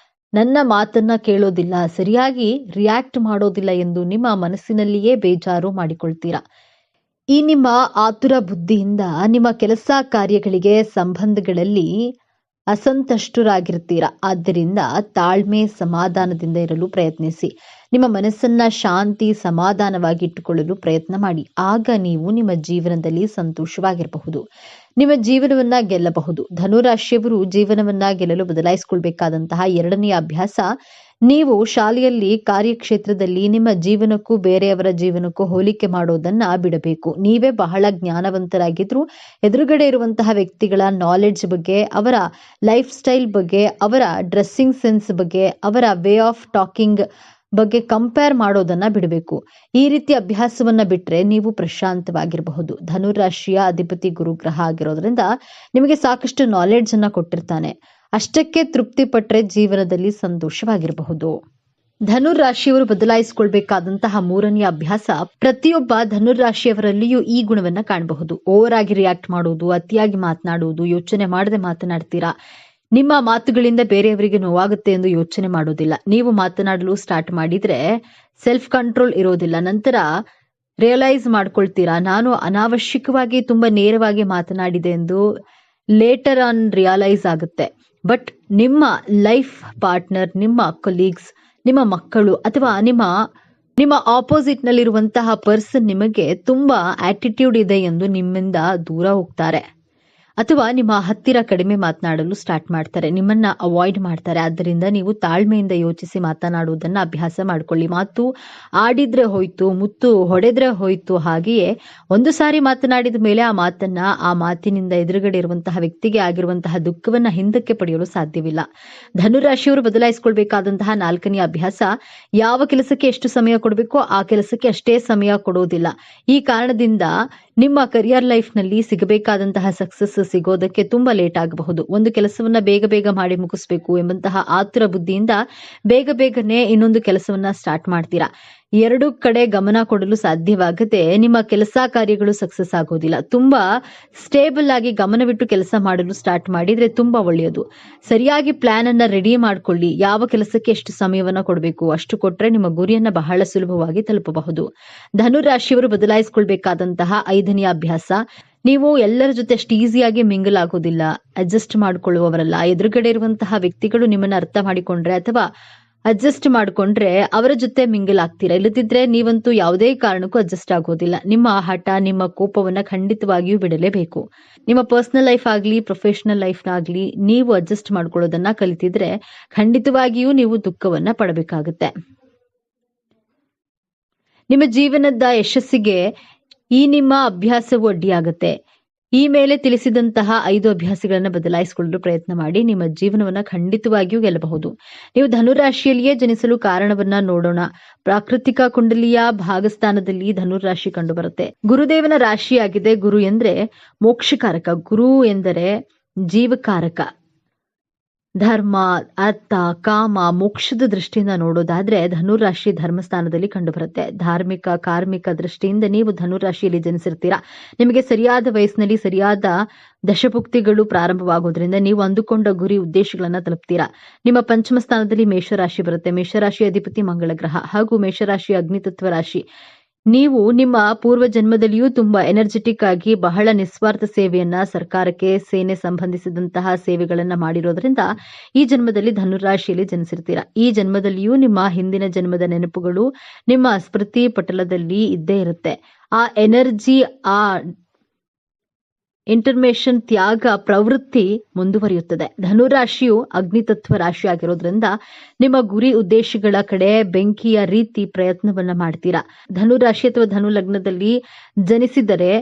ನನ್ನ ಮಾತನ್ನ ಕೇಳೋದಿಲ್ಲ, ಸರಿಯಾಗಿ ರಿಯಾಕ್ಟ್ ಮಾಡೋದಿಲ್ಲ ಎಂದು ನಿಮ್ಮ ಮನಸ್ಸಿನಲ್ಲಿಯೇ ಬೇಜಾರು ಮಾಡಿಕೊಳ್ತೀರಾ. ಈ ನಿಮ್ಮ ಆತುರ ಬುದ್ಧಿಯಿಂದ ನಿಮ್ಮ ಕೆಲಸ ಕಾರ್ಯಗಳಿಗೆ, ಸಂಬಂಧಗಳಲ್ಲಿ ಅಸಂತುಷ್ಟರಾಗಿರ್ತೀರಾ. ಆದ್ದರಿಂದ ತಾಳ್ಮೆ, ಸಮಾಧಾನದಿಂದ ಇರಲು ಪ್ರಯತ್ನಿಸಿ. ನಿಮ್ಮ ಮನಸ್ಸನ್ನ ಶಾಂತಿ, ಸಮಾಧಾನವಾಗಿ ಇಟ್ಟುಕೊಳ್ಳಲು ಪ್ರಯತ್ನ ಮಾಡಿ. ಆಗ ನೀವು ನಿಮ್ಮ ಜೀವನದಲ್ಲಿ ಸಂತೋಷವಾಗಿರಬಹುದು, ನಿಮ್ಮ ಜೀವನವನ್ನ ಗೆಲ್ಲಬಹುದು. ಧನುರಾಶಿಯವರು ಜೀವನವನ್ನ ಗೆಲ್ಲಲು ಬದಲಾಯಿಸಿಕೊಳ್ಬೇಕಾದಂತಹ ಎರಡನೆಯ ಅಭ್ಯಾಸ, ನೀವು ಶಾಲೆಯಲ್ಲಿ, ಕಾರ್ಯಕ್ಷೇತ್ರದಲ್ಲಿ ನಿಮ್ಮ ಜೀವನಕ್ಕೂ ಬೇರೆಯವರ ಜೀವನಕ್ಕೂ ಹೋಲಿಕೆ ಮಾಡೋದನ್ನ ಬಿಡಬೇಕು. ನೀವೇ ಬಹಳ ಜ್ಞಾನವಂತರಾಗಿದ್ರು ಎದುರುಗಡೆ ಇರುವಂತಹ ವ್ಯಕ್ತಿಗಳ ನಾಲೆಡ್ಜ್ ಬಗ್ಗೆ, ಅವರ ಲೈಫ್ ಸ್ಟೈಲ್ ಬಗ್ಗೆ, ಅವರ ಡ್ರೆಸ್ಸಿಂಗ್ ಸೆನ್ಸ್ ಬಗ್ಗೆ, ಅವರ ವೇ ಆಫ್ ಟಾಕಿಂಗ್ ಬಗ್ಗೆ ಕಂಪೇರ್ ಮಾಡೋದನ್ನ ಬಿಡಬೇಕು. ಈ ರೀತಿ ಅಭ್ಯಾಸವನ್ನ ಬಿಟ್ರೆ ನೀವು ಪ್ರಶಾಂತವಾಗಿರಬಹುದು. ಧನುರಾಶಿಯ ಅಧಿಪತಿ ಗುರುಗ್ರಹ ಆಗಿರೋದ್ರಿಂದ ನಿಮಗೆ ಸಾಕಷ್ಟು ನಾಲೆಡ್ಜ್ ಅನ್ನ ಕೊಟ್ಟಿರ್ತಾನೆ. ಅಷ್ಟಕ್ಕೆ ತೃಪ್ತಿ ಪಟ್ರೆ ಜೀವನದಲ್ಲಿ ಸಂತೋಷವಾಗಿರಬಹುದು. ಧನುರಾಶಿಯವರು ಬದಲಾಯಿಸಿಕೊಳ್ಬೇಕಾದಂತಹ ಮೂರನೆಯ ಅಭ್ಯಾಸ, ಪ್ರತಿಯೊಬ್ಬ ಧನುರಾಶಿಯವರಲ್ಲಿಯೂ ಈ ಗುಣವನ್ನ ಕಾಣಬಹುದು. ಓವರ್ ಆಗಿ ರಿಯಾಕ್ಟ್ ಮಾಡೋದು, ಅತಿಯಾಗಿ ಮಾತನಾಡುವುದು, ಯೋಚನೆ ಮಾಡದೆ ಮಾತನಾಡ್ತೀರಾ. ನಿಮ್ಮ ಮಾತುಗಳಿಂದ ಬೇರೆಯವರಿಗೆ ನೋವಾಗುತ್ತೆ ಎಂದು ಯೋಚನೆ ಮಾಡೋದಿಲ್ಲ. ನೀವು ಮಾತನಾಡಲು ಸ್ಟಾರ್ಟ್ ಮಾಡಿದ್ರೆ ಸೆಲ್ಫ್ ಕಂಟ್ರೋಲ್ ಇರೋದಿಲ್ಲ. ನಂತರ ರಿಯಲೈಸ್ ಮಾಡ್ಕೊಳ್ತೀರಾ, ನಾನು ಅನಾವಶ್ಯಕವಾಗಿ ತುಂಬಾ ನೇರವಾಗಿ ಮಾತನಾಡಿದೆ ಎಂದು ಲೇಟರ್ ಆನ್ ರಿಯಲೈಸ್ ಆಗುತ್ತೆ. ಬಟ್ ನಿಮ್ಮ ಲೈಫ್ ಪಾರ್ಟ್ನರ್, ನಿಮ್ಮ ಕೊಲೀಗ್ಸ್, ನಿಮ್ಮ ಮಕ್ಕಳು ಅಥವಾ ನಿಮ್ಮ ಆಪೋಸಿಟ್ ನಲ್ಲಿರುವಂತಹ ಪರ್ಸನ್ ನಿಮಗೆ ತುಂಬಾ ಆಟಿಟ್ಯೂಡ್ ಇದೆ ಎಂದು ನಿಮ್ಮಿಂದ ದೂರ ಹೋಗ್ತಾರೆ, ಅಥವಾ ನಿಮ್ಮ ಹತ್ತಿರ ಕಡಿಮೆ ಮಾತನಾಡಲು ಸ್ಟಾರ್ಟ್ ಮಾಡ್ತಾರೆ, ನಿಮ್ಮನ್ನ ಅವಾಯ್ಡ್ ಮಾಡ್ತಾರೆ. ಆದ್ದರಿಂದ ನೀವು ತಾಳ್ಮೆಯಿಂದ ಯೋಚಿಸಿ ಮಾತನಾಡುವುದನ್ನ ಅಭ್ಯಾಸ ಮಾಡ್ಕೊಳ್ಳಿ. ಮಾತು ಆಡಿದ್ರೆ ಹೋಯ್ತು, ಮುತ್ತು ಹೊಡೆದ್ರೆ ಹೋಯ್ತು. ಹಾಗೆಯೇ ಒಂದು ಸಾರಿ ಮಾತನಾಡಿದ ಮೇಲೆ ಆ ಮಾತಿನಿಂದ ಎದುರುಗಡೆ ಇರುವಂತಹ ವ್ಯಕ್ತಿಗೆ ಆಗಿರುವಂತಹ ದುಃಖವನ್ನ ಹಿಂದಕ್ಕೆ ಪಡೆಯಲು ಸಾಧ್ಯವಿಲ್ಲ. ಧನುರಾಶಿಯವರು ಬದಲಾಯಿಸಿಕೊಳ್ಬೇಕಾದಂತಹ ನಾಲ್ಕನೆಯ ಅಭ್ಯಾಸ, ಯಾವ ಕೆಲಸಕ್ಕೆ ಎಷ್ಟು ಸಮಯ ಕೊಡಬೇಕೋ ಆ ಕೆಲಸಕ್ಕೆ ಅಷ್ಟೇ ಸಮಯ ಕೊಡೋದಿಲ್ಲ. ಈ ಕಾರಣದಿಂದ ನಿಮ್ಮ ಕರಿಯರ್ ಲೈಫ್ ನಲ್ಲಿ ಸಿಗಬೇಕಾದಂತಹ ಸಕ್ಸಸ್ ಸಿಗೋದಕ್ಕೆ ತುಂಬಾ ಲೇಟ್ ಆಗಬಹುದು. ಒಂದು ಕೆಲಸವನ್ನ ಬೇಗ ಮಾಡಿ ಮುಗಿಸ್ಬೇಕು ಎಂಬಂತಹ ಆತುರ ಬುದ್ಧಿಯಿಂದ ಬೇಗನೆ ಇನ್ನೊಂದು ಕೆಲಸವನ್ನ ಸ್ಟಾರ್ಟ್ ಮಾಡ್ತೀರಾ. ಎರಡು ಕಡೆ ಗಮನ ಕೊಡಲು ಸಾಧ್ಯವಾಗದೆ ನಿಮ್ಮ ಕೆಲಸ ಕಾರ್ಯಗಳು ಸಕ್ಸಸ್ ಆಗೋದಿಲ್ಲ. ತುಂಬಾ ಸ್ಟೇಬಲ್ ಆಗಿ ಗಮನವಿಟ್ಟು ಕೆಲಸ ಮಾಡಲು ಸ್ಟಾರ್ಟ್ ಮಾಡಿದ್ರೆ ತುಂಬಾ ಒಳ್ಳೆಯದು. ಸರಿಯಾಗಿ ಪ್ಲಾನ್ ಅನ್ನ ರೆಡಿ ಮಾಡ್ಕೊಳ್ಳಿ. ಯಾವ ಕೆಲಸಕ್ಕೆ ಎಷ್ಟು ಸಮಯವನ್ನ ಕೊಡಬೇಕು ಅಷ್ಟು ಕೊಟ್ರೆ ನಿಮ್ಮ ಗುರಿಯನ್ನ ಬಹಳ ಸುಲಭವಾಗಿ ತಲುಪಬಹುದು. ಧನುರಾಶಿಯವರು ಬದಲಾಯಿಸಿಕೊಳ್ಬೇಕಾದಂತಹ ಐದನೆಯ ಅಭ್ಯಾಸ, ನೀವು ಎಲ್ಲರ ಜೊತೆ ಅಷ್ಟು ಈಸಿಯಾಗಿ ಮಿಂಗಲ್ ಆಗೋದಿಲ್ಲ, ಅಡ್ಜಸ್ಟ್ ಮಾಡಿಕೊಳ್ಳುವವರಲ್ಲ. ಎದುರುಗಡೆ ಇರುವಂತಹ ವ್ಯಕ್ತಿಗಳು ನಿಮ್ಮನ್ನ ಅರ್ಥ ಮಾಡಿಕೊಂಡ್ರೆ ಅಥವಾ ಅಡ್ಜಸ್ಟ್ ಮಾಡಿಕೊಂಡ್ರೆ ಅವರ ಜೊತೆ ಮಿಂಗಲ್ ಆಗ್ತೀರಾ. ಇಲ್ಲದಿದ್ರೆ ನೀವಂತೂ ಯಾವುದೇ ಕಾರಣಕ್ಕೂ ಅಡ್ಜಸ್ಟ್ ಆಗೋದಿಲ್ಲ. ನಿಮ್ಮ ಹಠ, ನಿಮ್ಮ ಕೋಪವನ್ನ ಖಂಡಿತವಾಗಿಯೂ ಬಿಡಲೇಬೇಕು. ನಿಮ್ಮ ಪರ್ಸನಲ್ ಲೈಫ್ ಆಗ್ಲಿ, ಪ್ರೊಫೆಷನಲ್ ಲೈಫ್ ಆಗ್ಲಿ, ನೀವು ಅಡ್ಜಸ್ಟ್ ಮಾಡ್ಕೊಳ್ಳೋದನ್ನ ಕಲಿತಿದ್ರೆ ಖಂಡಿತವಾಗಿಯೂ ನೀವು ದುಃಖವನ್ನ ಪಡಬೇಕಾಗುತ್ತೆ. ನಿಮ್ಮ ಜೀವನದ ಯಶಸ್ಸಿಗೆ ಈ ನಿಮ್ಮ ಅಭ್ಯಾಸವು ಅಡ್ಡಿಯಾಗುತ್ತೆ. ಈ ಮೇಲೆ ತಿಳಿಸಿದಂತಹ 5 ಅಭ್ಯಾಸಗಳನ್ನು ಬದಲಾಯಿಸಿಕೊಳ್ಳಲು ಪ್ರಯತ್ನ ಮಾಡಿ. ನಿಮ್ಮ ಜೀವನವನ್ನ ಖಂಡಿತವಾಗಿಯೂ ಗೆಲ್ಲಬಹುದು. ನೀವು ಧನುರಾಶಿಯಲ್ಲಿಯೇ ಜನಿಸಲು ಕಾರಣವನ್ನ ನೋಡೋಣ. ಪ್ರಾಕೃತಿಕ ಕುಂಡಲಿಯ ಭಾಗಸ್ಥಾನದಲ್ಲಿ ಧನುರಾಶಿ ಕಂಡು ಬರುತ್ತೆ. ಗುರುದೇವನ ರಾಶಿಯಾಗಿದೆ. ಗುರು ಎಂದ್ರೆ ಮೋಕ್ಷಕಾರಕ, ಗುರು ಎಂದರೆ ಜೀವಕಾರಕ. ಧರ್ಮ, ಅರ್ಥ, ಕಾಮ, ಮೋಕ್ಷದ ದೃಷ್ಟಿಯಿಂದ ನೋಡೋದಾದ್ರೆ ಧನುರಾಶಿ ಧರ್ಮಸ್ಥಾನದಲ್ಲಿ ಕಂಡು ಬರುತ್ತೆ. ಧಾರ್ಮಿಕ, ಕಾರ್ಮಿಕ ದೃಷ್ಟಿಯಿಂದ ನೀವು ಧನುರಾಶಿಯಲ್ಲಿ ಜನಿಸಿರ್ತೀರಾ. ನಿಮಗೆ ಸರಿಯಾದ ವಯಸ್ಸಿನಲ್ಲಿ ಸರಿಯಾದ ದಶಭುಕ್ತಿಗಳು ಪ್ರಾರಂಭವಾಗೋದ್ರಿಂದ ನೀವು ಅಂದುಕೊಂಡ ಗುರಿ ಉದ್ದೇಶಗಳನ್ನ ತಲುಪ್ತೀರಾ. ನಿಮ್ಮ ಪಂಚಮ ಸ್ಥಾನದಲ್ಲಿ ಮೇಷರಾಶಿ ಬರುತ್ತೆ. ಮೇಷರಾಶಿ ಅಧಿಪತಿ ಮಂಗಳ ಗ್ರಹ ಹಾಗೂ ಮೇಷರಾಶಿ ಅಗ್ನಿತತ್ವ ರಾಶಿ. ನೀವು ನಿಮ್ಮ ಪೂರ್ವ ಜನ್ಮದಲ್ಲಿಯೂ ತುಂಬಾ ಎನರ್ಜೆಟಿಕ್ ಆಗಿ ಬಹಳ ನಿಸ್ವಾರ್ಥ ಸೇವೆಯನ್ನ, ಸರ್ಕಾರಕ್ಕೆ, ಸೇನೆ ಸಂಬಂಧಿಸಿದಂತಹ ಸೇವೆಗಳನ್ನ ಮಾಡಿರೋದ್ರಿಂದ ಈ ಜನ್ಮದಲ್ಲಿ ಧನುರಾಶಿಯಲ್ಲಿ ಜನಿಸಿರ್ತೀರಾ. ಈ ಜನ್ಮದಲ್ಲಿಯೂ ನಿಮ್ಮ ಹಿಂದಿನ ಜನ್ಮದ ನೆನಪುಗಳು ನಿಮ್ಮ ಸ್ಮೃತಿ ಪಟಲದಲ್ಲಿ ಇದ್ದೇ ಇರುತ್ತೆ. ಆ ಎನರ್ಜಿ, ಆ ಇಂಟರ್ಮೇಷನ್ ತ್ಯಾಗ ಪ್ರವೃತ್ತಿ ಮುಂದುವರಿಯುತ್ತದೆ. ಧನುರಾಶಿಯು ಅಗ್ನಿತತ್ವ ರಾಶಿ ಆಗಿರೋದ್ರಿಂದ ನಿಮ್ಮ ಗುರಿ ಉದ್ದೇಶಗಳ ಕಡೆ ಬೆಂಕಿಯ ರೀತಿ ಪ್ರಯತ್ನವನ್ನ ಮಾಡ್ತೀರಾ. ಧನುರಾಶಿ ಅಥವಾ ಧನು ಲಗ್ನದಲ್ಲಿ ಜನಿಸಿದರೆ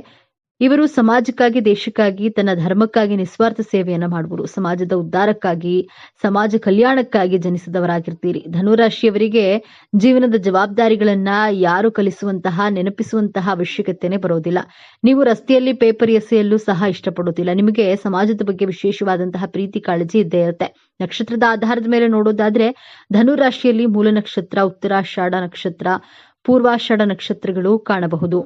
ಇವರು ಸಮಾಜಕ್ಕಾಗಿ, ದೇಶಕ್ಕಾಗಿ, ತನ್ನ ಧರ್ಮಕ್ಕಾಗಿ ನಿಸ್ವಾರ್ಥ ಸೇವೆಯನ್ನ ಮಾಡುವರು. ಸಮಾಜದ ಉದ್ಧಾರಕ್ಕಾಗಿ, ಸಮಾಜ ಕಲ್ಯಾಣಕ್ಕಾಗಿ ಜನಿಸಿದವರಾಗಿರ್ತೀರಿ. ಧನುರಾಶಿಯವರಿಗೆ ಜೀವನದ ಜವಾಬ್ದಾರಿಗಳನ್ನ ಯಾರು ಕಲಿಸುವಂತಹ, ನೆನಪಿಸುವಂತಹ ಅವಶ್ಯಕತೆನೇ ಬರೋದಿಲ್ಲ. ನೀವು ರಸ್ತೆಯಲ್ಲಿ ಪೇಪರ್ ಎಸೆಯಲು ಸಹ ಇಷ್ಟಪಡೋದಿಲ್ಲ. ನಿಮಗೆ ಸಮಾಜದ ಬಗ್ಗೆ ವಿಶೇಷವಾದಂತಹ ಪ್ರೀತಿ, ಕಾಳಜಿ ಇದ್ದೇ ಇರುತ್ತೆ. ನಕ್ಷತ್ರದ ಆಧಾರದ ಮೇಲೆ ನೋಡೋದಾದ್ರೆ ಧನುರಾಶಿಯಲ್ಲಿ ಮೂಲ ನಕ್ಷತ್ರ, ಉತ್ತರಾಷಾಢ ನಕ್ಷತ್ರ, ಪೂರ್ವಾಷಾಢ ನಕ್ಷತ್ರಗಳು ಕಾಣಬಹುದು.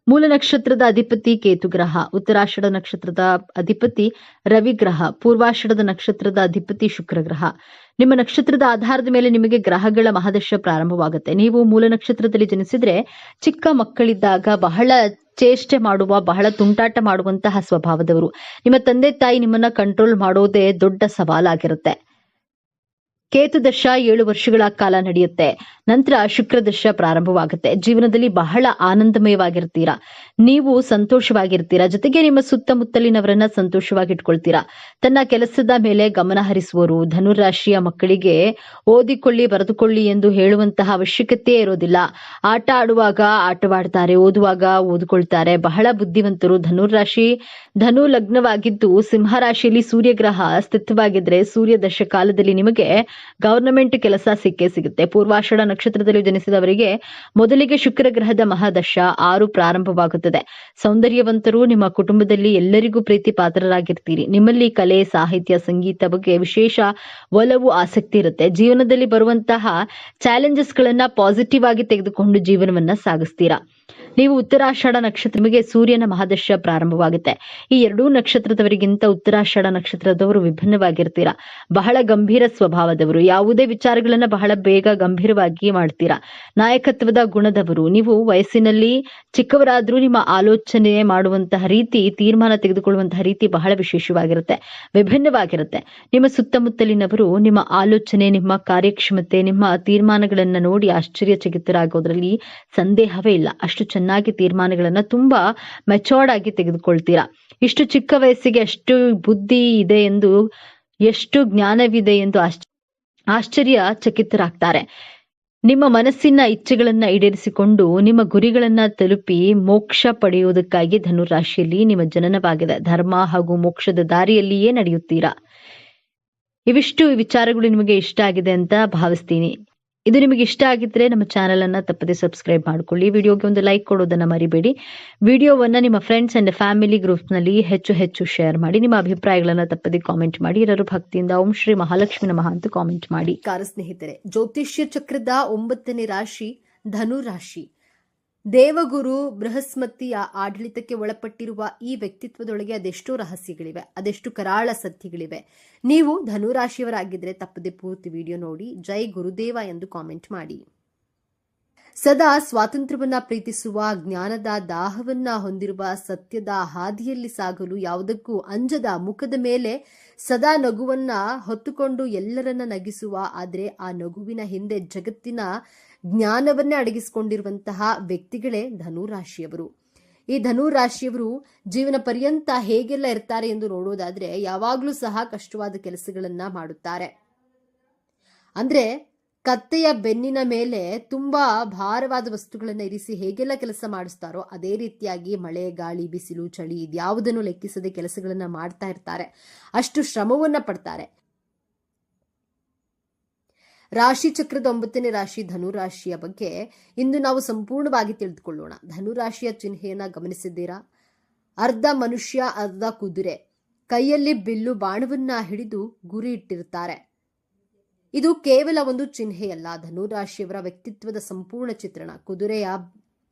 ಮೂಲ ನಕ್ಷತ್ರದ ಅಧಿಪತಿ ಕೇತು ಗ್ರಹ, ಉತ್ತರಾಷಾಢ ನಕ್ಷತ್ರದ ಅಧಿಪತಿ ರವಿ ಗ್ರಹ, ಪೂರ್ವಾಷಾಢದ ನಕ್ಷತ್ರದ ಅಧಿಪತಿ ಶುಕ್ರ ಗ್ರಹ. ನಿಮ್ಮ ನಕ್ಷತ್ರದ ಆಧಾರದ ಮೇಲೆ ನಿಮಗೆ ಗ್ರಹಗಳ ಮಹಾದಶ ಪ್ರಾರಂಭವಾಗುತ್ತೆ. ನೀವು ಮೂಲ ನಕ್ಷತ್ರದಲ್ಲಿ ಜನಿಸಿದ್ರೆ ಚಿಕ್ಕ ಮಕ್ಕಳಿದ್ದಾಗ ಬಹಳ ಚೇಷ್ಟೆ ಮಾಡುವ, ಬಹಳ ತುಂಟಾಟ ಮಾಡುವಂತಹ ಸ್ವಭಾವದವರು. ನಿಮ್ಮ ತಂದೆ ತಾಯಿ ನಿಮ್ಮನ್ನ ಕಂಟ್ರೋಲ್ ಮಾಡೋದೇ ದೊಡ್ಡ ಸವಾಲಾಗಿರುತ್ತೆ. ಕೇತು ದಶ 7 ವರ್ಷಗಳ ಕಾಲ ನಡೆಯುತ್ತೆ. ನಂತರ ಶುಕ್ರ ದಶ ಪ್ರಾರಂಭವಾಗುತ್ತೆ. ಜೀವನದಲ್ಲಿ ಬಹಳ ಆನಂದಮಯವಾಗಿರ್ತೀರಾ, ನೀವು ಸಂತೋಷವಾಗಿರ್ತೀರಾ, ಜೊತೆಗೆ ನಿಮ್ಮ ಸುತ್ತಮುತ್ತಲಿನವರನ್ನ ಸಂತೋಷವಾಗಿಟ್ಕೊಳ್ತೀರಾ. ತನ್ನ ಕೆಲಸದ ಮೇಲೆ ಗಮನ ಹರಿಸುವರು. ಧನುರಾಶಿಯ ಮಕ್ಕಳಿಗೆ ಓದಿಕೊಳ್ಳಿ, ಬರೆದುಕೊಳ್ಳಿ ಎಂದು ಹೇಳುವಂತಹ ಅವಶ್ಯಕತೆ ಇರೋದಿಲ್ಲ. ಆಟ ಆಡುವಾಗ ಆಟವಾಡ್ತಾರೆ, ಓದುವಾಗ ಓದಿಕೊಳ್ತಾರೆ. ಬಹಳ ಬುದ್ಧಿವಂತರು. ಧನುರಾಶಿ ಧನು ಲಗ್ನವಾಗಿದ್ದು ಸಿಂಹರಾಶಿಯಲ್ಲಿ ಸೂರ್ಯ ಗ್ರಹ ಸ್ಥಿತವಾಗಿದ್ರೆ ಸೂರ್ಯ ದಶ ಕಾಲದಲ್ಲಿ ನಿಮಗೆ ಗವರ್ನಮೆಂಟ್ ಕೆಲಸ ಸಿಕ್ಕೇ ಸಿಗುತ್ತೆ. ಪೂರ್ವಾಷಾಢ ನಕ್ಷತ್ರದಲ್ಲಿ ಜನಿಸಿದವರಿಗೆ ಮೊದಲಿಗೆ ಶುಕ್ರ ಗ್ರಹದ ಮಹಾದಶ 6 ಪ್ರಾರಂಭವಾಗುತ್ತದೆ. ಸೌಂದರ್ಯವಂತರು. ನಿಮ್ಮ ಕುಟುಂಬದಲ್ಲಿ ಎಲ್ಲರಿಗೂ ಪ್ರೀತಿ ಪಾತ್ರರಾಗಿರ್ತೀರಿ. ನಿಮ್ಮಲ್ಲಿ ಕಲೆ, ಸಾಹಿತ್ಯ, ಸಂಗೀತ ಬಗ್ಗೆ ವಿಶೇಷ ಒಲವು, ಆಸಕ್ತಿ ಇರುತ್ತೆ. ಜೀವನದಲ್ಲಿ ಬರುವಂತಹ ಚಾಲೆಂಜಸ್ ಗಳನ್ನ ಪಾಸಿಟಿವ್ ಆಗಿ ತೆಗೆದುಕೊಂಡು ಜೀವನವನ್ನ ಸಾಗಿಸ್ತೀರಾ. ನೀವು ಉತ್ತರಾಷಾಢ ನಕ್ಷತ್ರ, ನಿಮಗೆ ಸೂರ್ಯನ ಮಹಾದಶ ಪ್ರಾರಂಭವಾಗುತ್ತೆ. ಈ ಎರಡೂ ನಕ್ಷತ್ರದವರಿಗಿಂತ ಉತ್ತರಾಷಾಢ ನಕ್ಷತ್ರದವರು ವಿಭಿನ್ನವಾಗಿರ್ತೀರಾ. ಬಹಳ ಗಂಭೀರ ಸ್ವಭಾವದವರು. ಯಾವುದೇ ವಿಚಾರಗಳನ್ನ ಬಹಳ ಬೇಗ ಗಂಭೀರವಾಗಿ ಮಾಡ್ತೀರಾ. ನಾಯಕತ್ವದ ಗುಣದವರು. ನೀವು ವಯಸ್ಸಿನಲ್ಲಿ ಚಿಕ್ಕವರಾದ್ರೂ ನಿಮ್ಮ ಆಲೋಚನೆ ಮಾಡುವಂತಹ ರೀತಿ, ತೀರ್ಮಾನ ತೆಗೆದುಕೊಳ್ಳುವಂತಹ ರೀತಿ ಬಹಳ ವಿಶೇಷವಾಗಿರುತ್ತೆ, ವಿಭಿನ್ನವಾಗಿರುತ್ತೆ. ನಿಮ್ಮ ಸುತ್ತಮುತ್ತಲಿನವರು ನಿಮ್ಮ ಆಲೋಚನೆ, ನಿಮ್ಮ ಕಾರ್ಯಕ್ಷಮತೆ, ನಿಮ್ಮ ತೀರ್ಮಾನಗಳನ್ನ ನೋಡಿ ಆಶ್ಚರ್ಯಚಕಿತರಾಗೋದ್ರಲ್ಲಿ ಸಂದೇಹವೇ ಇಲ್ಲ. ಅಷ್ಟು ಚೆನ್ನಾಗಿ ತೀರ್ಮಾನಗಳನ್ನ ತುಂಬಾ ಮೆಚೋರ್ಡ್ ಆಗಿ ತೆಗೆದುಕೊಳ್ತೀರಾ. ಇಷ್ಟು ಚಿಕ್ಕ ವಯಸ್ಸಿಗೆ ಅಷ್ಟು ಬುದ್ಧಿ ಇದೆ ಎಂದು, ಎಷ್ಟು ಜ್ಞಾನವಿದೆ ಎಂದು ಆಶ್ಚರ್ಯಚಕಿತರಾಗ್ತಾರೆ. ನಿಮ್ಮ ಮನಸ್ಸಿನ ಇಚ್ಛೆಗಳನ್ನ ಈಡೇರಿಸಿಕೊಂಡು ನಿಮ್ಮ ಗುರಿಗಳನ್ನ ತಲುಪಿ ಮೋಕ್ಷ ಪಡೆಯುವುದಕ್ಕಾಗಿ ಧನುರಾಶಿಯಲ್ಲಿ ನಿಮ್ಮ ಜನನವಾಗಿದೆ. ಧರ್ಮ ಹಾಗೂ ಮೋಕ್ಷದ ದಾರಿಯಲ್ಲಿಯೇ ನಡೆಯುತ್ತೀರಾ. ಇವಿಷ್ಟು ವಿಚಾರಗಳು ನಿಮಗೆ ಇಷ್ಟ ಆಗಿದೆ ಅಂತ ಭಾವಿಸ್ತೀನಿ. ಇದು ನಿಮಗೆ ಇಷ್ಟ ಆಗಿದ್ರೆ ನಮ್ಮ ಚಾನೆಲ್ ಅನ್ನ ತಪ್ಪದೆ ಸಬ್ಸ್ಕ್ರೈಬ್ ಮಾಡ್ಕೊಳ್ಳಿ. ವಿಡಿಯೋಗೆ ಒಂದು ಲೈಕ್ ಕೊಡೋದನ್ನ ಮರಿಬೇಡಿ. ವಿಡಿಯೋವನ್ನ ನಿಮ್ಮ ಫ್ರೆಂಡ್ಸ್ ಅಂಡ್ ಫ್ಯಾಮಿಲಿ ಗ್ರೂಪ್ ನಲ್ಲಿ ಹೆಚ್ಚು ಶೇರ್ ಮಾಡಿ. ನಿಮ್ಮ ಅಭಿಪ್ರಾಯಗಳನ್ನ ತಪ್ಪದೆ ಕಾಮೆಂಟ್ ಮಾಡಿ. ಎಲ್ಲರೂ ಭಕ್ತಿಯಿಂದ ಓಂ ಶ್ರೀ ಮಹಾಲಕ್ಷ್ಮಿ ನಮಃ ಅಂತ ಕಾಮೆಂಟ್ ಮಾಡಿ. ಸ್ನೇಹಿತರೆ, ಜ್ಯೋತಿಷ್ಯ ಚಕ್ರದ 9ನೇ ರಾಶಿ ಧನು ರಾಶಿ. ದೇವಗುರು ಬೃಹಸ್ಪತಿಯ ಆಡಳಿತಕ್ಕೆ ಒಳಪಟ್ಟಿರುವ ಈ ವ್ಯಕ್ತಿತ್ವದೊಳಗೆ ಅದೆಷ್ಟೋ ರಹಸ್ಯಗಳಿವೆ, ಅದೆಷ್ಟು ಕರಾಳ ಸತ್ಯಗಳಿವೆ. ನೀವು ಧನುರಾಶಿಯವರಾಗಿದ್ರೆ ತಪ್ಪದೆ ಪೂರ್ತಿ ವಿಡಿಯೋ ನೋಡಿ ಜೈ ಗುರುದೇವ ಎಂದು ಕಾಮೆಂಟ್ ಮಾಡಿ. ಸದಾ ಸ್ವಾತಂತ್ರ್ಯವನ್ನ ಪ್ರೀತಿಸುವ, ಜ್ಞಾನದ ದಾಹವನ್ನ ಹೊಂದಿರುವ, ಸತ್ಯದ ಹಾದಿಯಲ್ಲಿ ಸಾಗಲು ಯಾವುದಕ್ಕೂ ಅಂಜದ, ಮುಖದ ಮೇಲೆ ಸದಾ ನಗುವನ್ನ ಹೊತ್ತುಕೊಂಡು ಎಲ್ಲರನ್ನ ನಗಿಸುವ, ಆದರೆ ಆ ನಗುವಿನ ಹಿಂದೆ ಜಗತ್ತಿನ ಜ್ಞಾನವನ್ನೇ ಅಡಗಿಸಿಕೊಂಡಿರುವಂತಹ ವ್ಯಕ್ತಿಗಳೇ ಧನುರಾಶಿಯವರು. ಈ ಧನುರಾಶಿಯವರು ಜೀವನ ಪರ್ಯಂತ ಹೇಗೆಲ್ಲ ಇರ್ತಾರೆ ಎಂದು ನೋಡೋದಾದ್ರೆ ಯಾವಾಗ್ಲೂ ಸಹ ಕಷ್ಟವಾದ ಕೆಲಸಗಳನ್ನ ಮಾಡುತ್ತಾರೆ. ಅಂದ್ರೆ ಕತ್ತೆಯ ಬೆನ್ನಿನ ಮೇಲೆ ತುಂಬಾ ಭಾರವಾದ ವಸ್ತುಗಳನ್ನ ಇರಿಸಿ ಹೇಗೆಲ್ಲ ಕೆಲಸ ಮಾಡಿಸ್ತಾರೋ ಅದೇ ರೀತಿಯಾಗಿ ಮಳೆ, ಗಾಳಿ, ಬಿಸಿಲು, ಚಳಿ ಇದ್ಯಾವುದನ್ನು ಲೆಕ್ಕಿಸದೆ ಕೆಲಸಗಳನ್ನ ಮಾಡ್ತಾ ಇರ್ತಾರೆ. ಅಷ್ಟು ಶ್ರಮವನ್ನ ಪಡ್ತಾರೆ. ರಾಶಿ ಚಕ್ರದ 9ನೇ ರಾಶಿ ಧನುರಾಶಿಯ ಬಗ್ಗೆ ಇಂದು ನಾವು ಸಂಪೂರ್ಣವಾಗಿ ತಿಳಿದುಕೊಳ್ಳೋಣ. ಧನುರಾಶಿಯ ಚಿಹ್ನೆಯನ್ನ ಗಮನಿಸಿದ್ದೀರಾ? ಅರ್ಧ ಮನುಷ್ಯ, ಅರ್ಧ ಕುದುರೆ, ಕೈಯಲ್ಲಿ ಬಿಲ್ಲು ಬಾಣವನ್ನ ಹಿಡಿದು ಗುರಿ ಇಟ್ಟಿರುತ್ತಾರೆ. ಇದು ಕೇವಲ ಒಂದು ಚಿಹ್ನೆಯಲ್ಲ, ಧನುರಾಶಿಯವರ ವ್ಯಕ್ತಿತ್ವದ ಸಂಪೂರ್ಣ ಚಿತ್ರಣ. ಕುದುರೆಯ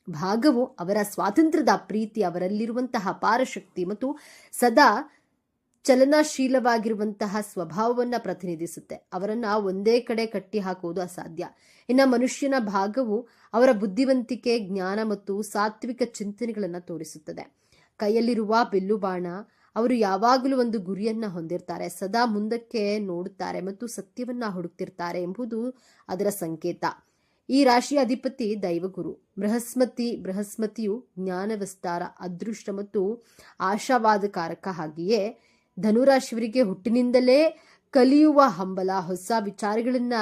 ಭಾಗವು ಅವರ ಸ್ವಾತಂತ್ರ್ಯದ ಪ್ರೀತಿ, ಅವರಲ್ಲಿರುವಂತಹ ಅಪಾರಶಕ್ತಿ ಮತ್ತು ಸದಾ ಚಲನಶೀಲವಾಗಿರುವಂತಹ ಸ್ವಭಾವವನ್ನ ಪ್ರತಿನಿಧಿಸುತ್ತೆ. ಅವರನ್ನ ಒಂದೇ ಕಡೆ ಕಟ್ಟಿ ಹಾಕುವುದು ಅಸಾಧ್ಯ. ಇನ್ನು ಮನುಷ್ಯನ ಭಾಗವು ಅವರ ಬುದ್ಧಿವಂತಿಕೆ, ಜ್ಞಾನ ಮತ್ತು ಸಾತ್ವಿಕ ಚಿಂತನೆಗಳನ್ನ ತೋರಿಸುತ್ತದೆ. ಕೈಯಲ್ಲಿರುವ ಬಿಲ್ಲು ಬಾಣ, ಅವರು ಯಾವಾಗಲೂ ಒಂದು ಗುರಿಯನ್ನ ಹೊಂದಿರ್ತಾರೆ, ಸದಾ ಮುಂದಕ್ಕೆ ನೋಡುತ್ತಾರೆ ಮತ್ತು ಸತ್ಯವನ್ನ ಹುಡುಕ್ತಿರ್ತಾರೆ ಎಂಬುದು ಅದರ ಸಂಕೇತ. ಈ ರಾಶಿಯ ಅಧಿಪತಿ ದೈವಗುರು ಬೃಹಸ್ಪತಿಯು ಜ್ಞಾನ ವಿಸ್ತಾರ, ಅದೃಷ್ಟ ಮತ್ತು ಆಶಾವಾದಕಾರಕ. ಹಾಗೆಯೇ ಧನುರಾಶಿಯವರಿಗೆ ಹುಟ್ಟಿನಿಂದಲೇ ಕಲಿಯುವ ಹಂಬಲ, ಹೊಸ ವಿಚಾರಗಳನ್ನ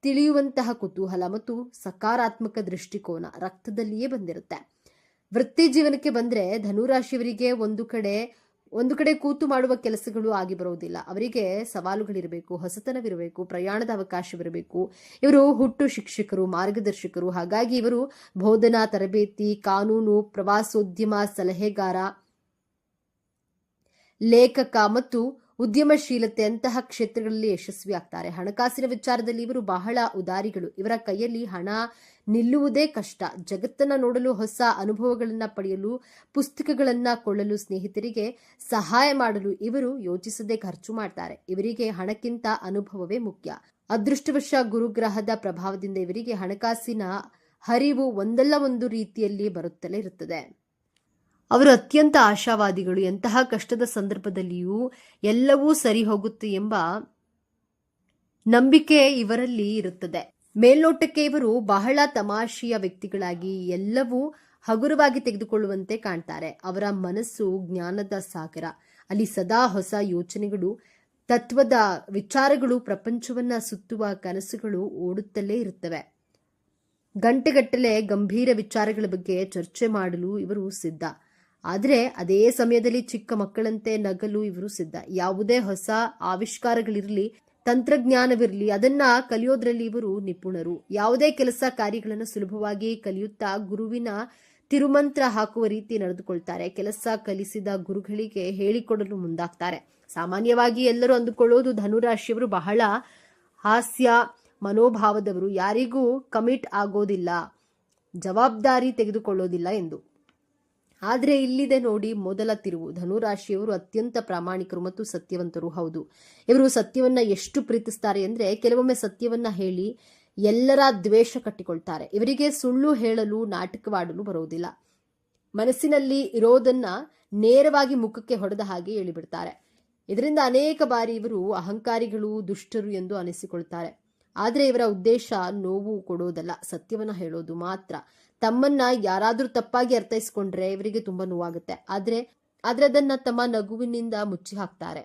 ತಿಳಿಯುವಂತಹ ಕುತೂಹಲ ಮತ್ತು ಸಕಾರಾತ್ಮಕ ದೃಷ್ಟಿಕೋನ ರಕ್ತದಲ್ಲಿಯೇ ಬಂದಿರುತ್ತೆ. ವೃತ್ತಿ ಜೀವನಕ್ಕೆ ಬಂದ್ರೆ ಧನುರಾಶಿಯವರಿಗೆ ಒಂದು ಕಡೆ ಕೂತು ಮಾಡುವ ಕೆಲಸಗಳು ಆಗಿ ಬರೋದಿಲ್ಲ. ಅವರಿಗೆ ಸವಾಲುಗಳಿರಬೇಕು, ಹೊಸತನವಿರಬೇಕು, ಪ್ರಯಾಣದ ಅವಕಾಶವಿರಬೇಕು. ಇವರು ಹುಟ್ಟು ಶಿಕ್ಷಕರು, ಮಾರ್ಗದರ್ಶಕರು. ಹಾಗಾಗಿ ಇವರು ಬೋಧನಾ, ತರಬೇತಿ, ಕಾನೂನು, ಪ್ರವಾಸೋದ್ಯಮ ಸಲಹೆಗಾರ, ಲೇಖಕ ಮತ್ತು ಉದ್ಯಮಶೀಲತೆ ಅಂತಹ ಕ್ಷೇತ್ರಗಳಲ್ಲಿ ಯಶಸ್ವಿ ಆಗ್ತಾರೆ. ಹಣಕಾಸಿನ ವಿಚಾರದಲ್ಲಿ ಇವರು ಬಹಳ ಉದಾರಿಗಳು. ಇವರ ಕೈಯಲ್ಲಿ ಹಣ ನಿಲ್ಲುವುದೇ ಕಷ್ಟ. ಜಗತ್ತನ್ನ ನೋಡಲು, ಹೊಸ ಅನುಭವಗಳನ್ನ ಪಡೆಯಲು, ಪುಸ್ತಕಗಳನ್ನ ಕೊಳ್ಳಲು, ಸ್ನೇಹಿತರಿಗೆ ಸಹಾಯ ಮಾಡಲು ಇವರು ಯೋಚಿಸದೆ ಖರ್ಚು ಮಾಡ್ತಾರೆ. ಇವರಿಗೆ ಹಣಕ್ಕಿಂತ ಅನುಭವವೇ ಮುಖ್ಯ. ಅದೃಷ್ಟವಶ ಗುರುಗ್ರಹದ ಪ್ರಭಾವದಿಂದ ಇವರಿಗೆ ಹಣಕಾಸಿನ ಹರಿವು ಒಂದಲ್ಲ ಒಂದು ರೀತಿಯಲ್ಲಿ ಬರುತ್ತಲೇ ಇರುತ್ತದೆ. ಅವರು ಅತ್ಯಂತ ಆಶಾವಾದಿಗಳು. ಎಂತಹ ಕಷ್ಟದ ಸಂದರ್ಭದಲ್ಲಿಯೂ ಎಲ್ಲವೂ ಸರಿ ಹೋಗುತ್ತೆ ಎಂಬ ನಂಬಿಕೆ ಇವರಲ್ಲಿ ಇರುತ್ತದೆ. ಮೇಲ್ನೋಟಕ್ಕೆ ಇವರು ಬಹಳ ತಮಾಷೆಯ ವ್ಯಕ್ತಿಗಳಾಗಿ ಎಲ್ಲವೂ ಹಗುರವಾಗಿ ತೆಗೆದುಕೊಳ್ಳುವಂತೆ ಕಾಣ್ತಾರೆ. ಅವರ ಮನಸ್ಸು ಜ್ಞಾನದ ಸಾಗರ. ಅಲ್ಲಿ ಸದಾ ಹೊಸ ಯೋಚನೆಗಳು, ತತ್ವದ ವಿಚಾರಗಳು, ಪ್ರಪಂಚವನ್ನ ಸುತ್ತುವ ಕನಸುಗಳು ಓಡುತ್ತಲೇ ಇರುತ್ತವೆ. ಗಂಟೆಗಟ್ಟಲೆ ಗಂಭೀರ ವಿಚಾರಗಳ ಬಗ್ಗೆ ಚರ್ಚೆ ಮಾಡಲು ಇವರು ಸಿದ್ಧ. ಆದರೆ ಅದೇ ಸಮಯದಲ್ಲಿ ಚಿಕ್ಕ ಮಕ್ಕಳಂತೆ ನಗಲು ಇವರು ಸಿದ್ಧ. ಯಾವುದೇ ಹೊಸ ಆವಿಷ್ಕಾರಗಳಿರಲಿ, ತಂತ್ರಜ್ಞಾನವಿರಲಿ, ಅದನ್ನ ಕಲಿಯೋದ್ರಲ್ಲಿ ಇವರು ನಿಪುಣರು. ಯಾವುದೇ ಕೆಲಸ ಕಾರ್ಯಗಳನ್ನು ಸುಲಭವಾಗಿ ಕಲಿಯುತ್ತಾ ಗುರುವಿನ ತಿರುಮಂತ್ರ ಹಾಕುವ ರೀತಿ ನಡೆದುಕೊಳ್ತಾರೆ. ಕೆಲಸ ಕಲಿಸಿದ ಗುರುಗಳಿಗೆ ಹೇಳಿಕೊಡಲು ಮುಂದಾಗ್ತಾರೆ. ಸಾಮಾನ್ಯವಾಗಿ ಎಲ್ಲರೂ ಅಂದುಕೊಳ್ಳೋದು ಧನುರಾಶಿಯವರು ಬಹಳ ಹಾಸ್ಯ ಮನೋಭಾವದವರು, ಯಾರಿಗೂ ಕಮಿಟ್ ಆಗೋದಿಲ್ಲ, ಜವಾಬ್ದಾರಿ ತೆಗೆದುಕೊಳ್ಳೋದಿಲ್ಲ ಎಂದು. ಆದರೆ ಇಲ್ಲಿದೆ ನೋಡಿ ಮೊದಲ ತಿರುವು. ಧನುರಾಶಿಯವರು ಅತ್ಯಂತ ಪ್ರಾಮಾಣಿಕರು ಮತ್ತು ಸತ್ಯವಂತರು. ಹೌದು, ಇವರು ಸತ್ಯವನ್ನ ಎಷ್ಟು ಪ್ರೀತಿಸ್ತಾರೆ ಅಂದ್ರೆ ಕೆಲವೊಮ್ಮೆ ಸತ್ಯವನ್ನ ಹೇಳಿ ಎಲ್ಲರ ದ್ವೇಷ ಕಟ್ಟಿಕೊಳ್ತಾರೆ. ಇವರಿಗೆ ಸುಳ್ಳು ಹೇಳಲು, ನಾಟಕವಾಡಲು ಬರುವುದಿಲ್ಲ. ಮನಸ್ಸಿನಲ್ಲಿ ಇರೋದನ್ನ ನೇರವಾಗಿ ಮುಖಕ್ಕೆ ಹೊಡೆದ ಹಾಗೆ ಹೇಳಿಬಿಡ್ತಾರೆ. ಇದರಿಂದ ಅನೇಕ ಬಾರಿ ಇವರು ಅಹಂಕಾರಿಗಳು, ದುಷ್ಟರು ಎಂದು ಅನಿಸಿಕೊಳ್ತಾರೆ. ಆದರೆ ಇವರ ಉದ್ದೇಶ ನೋವು ಕೊಡೋದಲ್ಲ, ಸತ್ಯವನ್ನ ಹೇಳೋದು ಮಾತ್ರ. ತಮ್ಮನ್ನ ಯಾರಾದ್ರೂ ತಪ್ಪಾಗಿ ಅರ್ಥೈಸ್ಕೊಂಡ್ರೆ ಇವರಿಗೆ ತುಂಬಾ ನೋವಾಗುತ್ತೆ. ಆದ್ರೆ ಅದನ್ನ ತಮ್ಮ ನಗುವಿನಿಂದ ಮುಚ್ಚಿ ಹಾಕ್ತಾರೆ.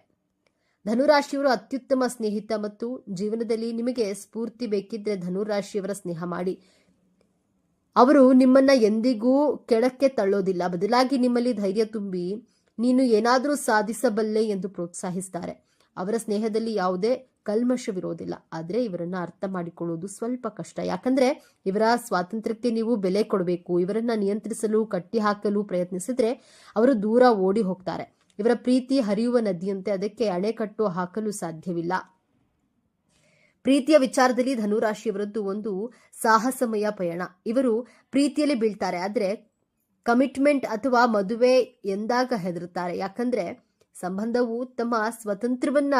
ಧನುರಾಶಿಯವರು ಅತ್ಯುತ್ತಮ ಸ್ನೇಹಿತ ಮತ್ತು ಜೀವನದಲ್ಲಿ ನಿಮಗೆ ಸ್ಫೂರ್ತಿ ಬೇಕಿದ್ರೆ ಧನುರಾಶಿಯವರ ಸ್ನೇಹ ಮಾಡಿ. ಅವರು ನಿಮ್ಮನ್ನ ಎಂದಿಗೂ ಕೆಳಕ್ಕೆ ತಳ್ಳೋದಿಲ್ಲ, ಬದಲಾಗಿ ನಿಮ್ಮಲ್ಲಿ ಧೈರ್ಯ ತುಂಬಿ ನೀನು ಏನಾದರೂ ಸಾಧಿಸಬಲ್ಲೆ ಎಂದು ಪ್ರೋತ್ಸಾಹಿಸ್ತಾರೆ. ಅವರ ಸ್ನೇಹದಲ್ಲಿ ಯಾವುದೇ ಕಲ್ಮಶವಿರೋದಿಲ್ಲ. ಆದರೆ ಇವರನ್ನ ಅರ್ಥ ಮಾಡಿಕೊಳ್ಳುವುದು ಸ್ವಲ್ಪ ಕಷ್ಟ. ಯಾಕಂದ್ರೆ ಇವರ ಸ್ವಾತಂತ್ರ್ಯಕ್ಕೆ ನೀವು ಬೆಲೆ ಕೊಡಬೇಕು. ಇವರನ್ನ ನಿಯಂತ್ರಿಸಲು, ಕಟ್ಟಿ ಹಾಕಲು ಪ್ರಯತ್ನಿಸಿದ್ರೆ ಅವರು ದೂರ ಓಡಿ ಹೋಗ್ತಾರೆ. ಇವರ ಪ್ರೀತಿ ಹರಿಯುವ ನದಿಯಂತೆ, ಅದಕ್ಕೆ ಅಣೆಕಟ್ಟು ಹಾಕಲು ಸಾಧ್ಯವಿಲ್ಲ. ಪ್ರೀತಿಯ ವಿಚಾರದಲ್ಲಿ ಧನುರಾಶಿಯವರದ್ದು ಒಂದು ಸಾಹಸಮಯ ಪಯಣ. ಇವರು ಪ್ರೀತಿಯಲ್ಲಿ ಬೀಳ್ತಾರೆ, ಆದ್ರೆ ಕಮಿಟ್ಮೆಂಟ್ ಅಥವಾ ಮದುವೆ ಎಂದಾಗ ಹೆದರುತ್ತಾರೆ. ಯಾಕಂದ್ರೆ ಸಂಬಂಧವು ತಮ್ಮ ಸ್ವತಂತ್ರವನ್ನ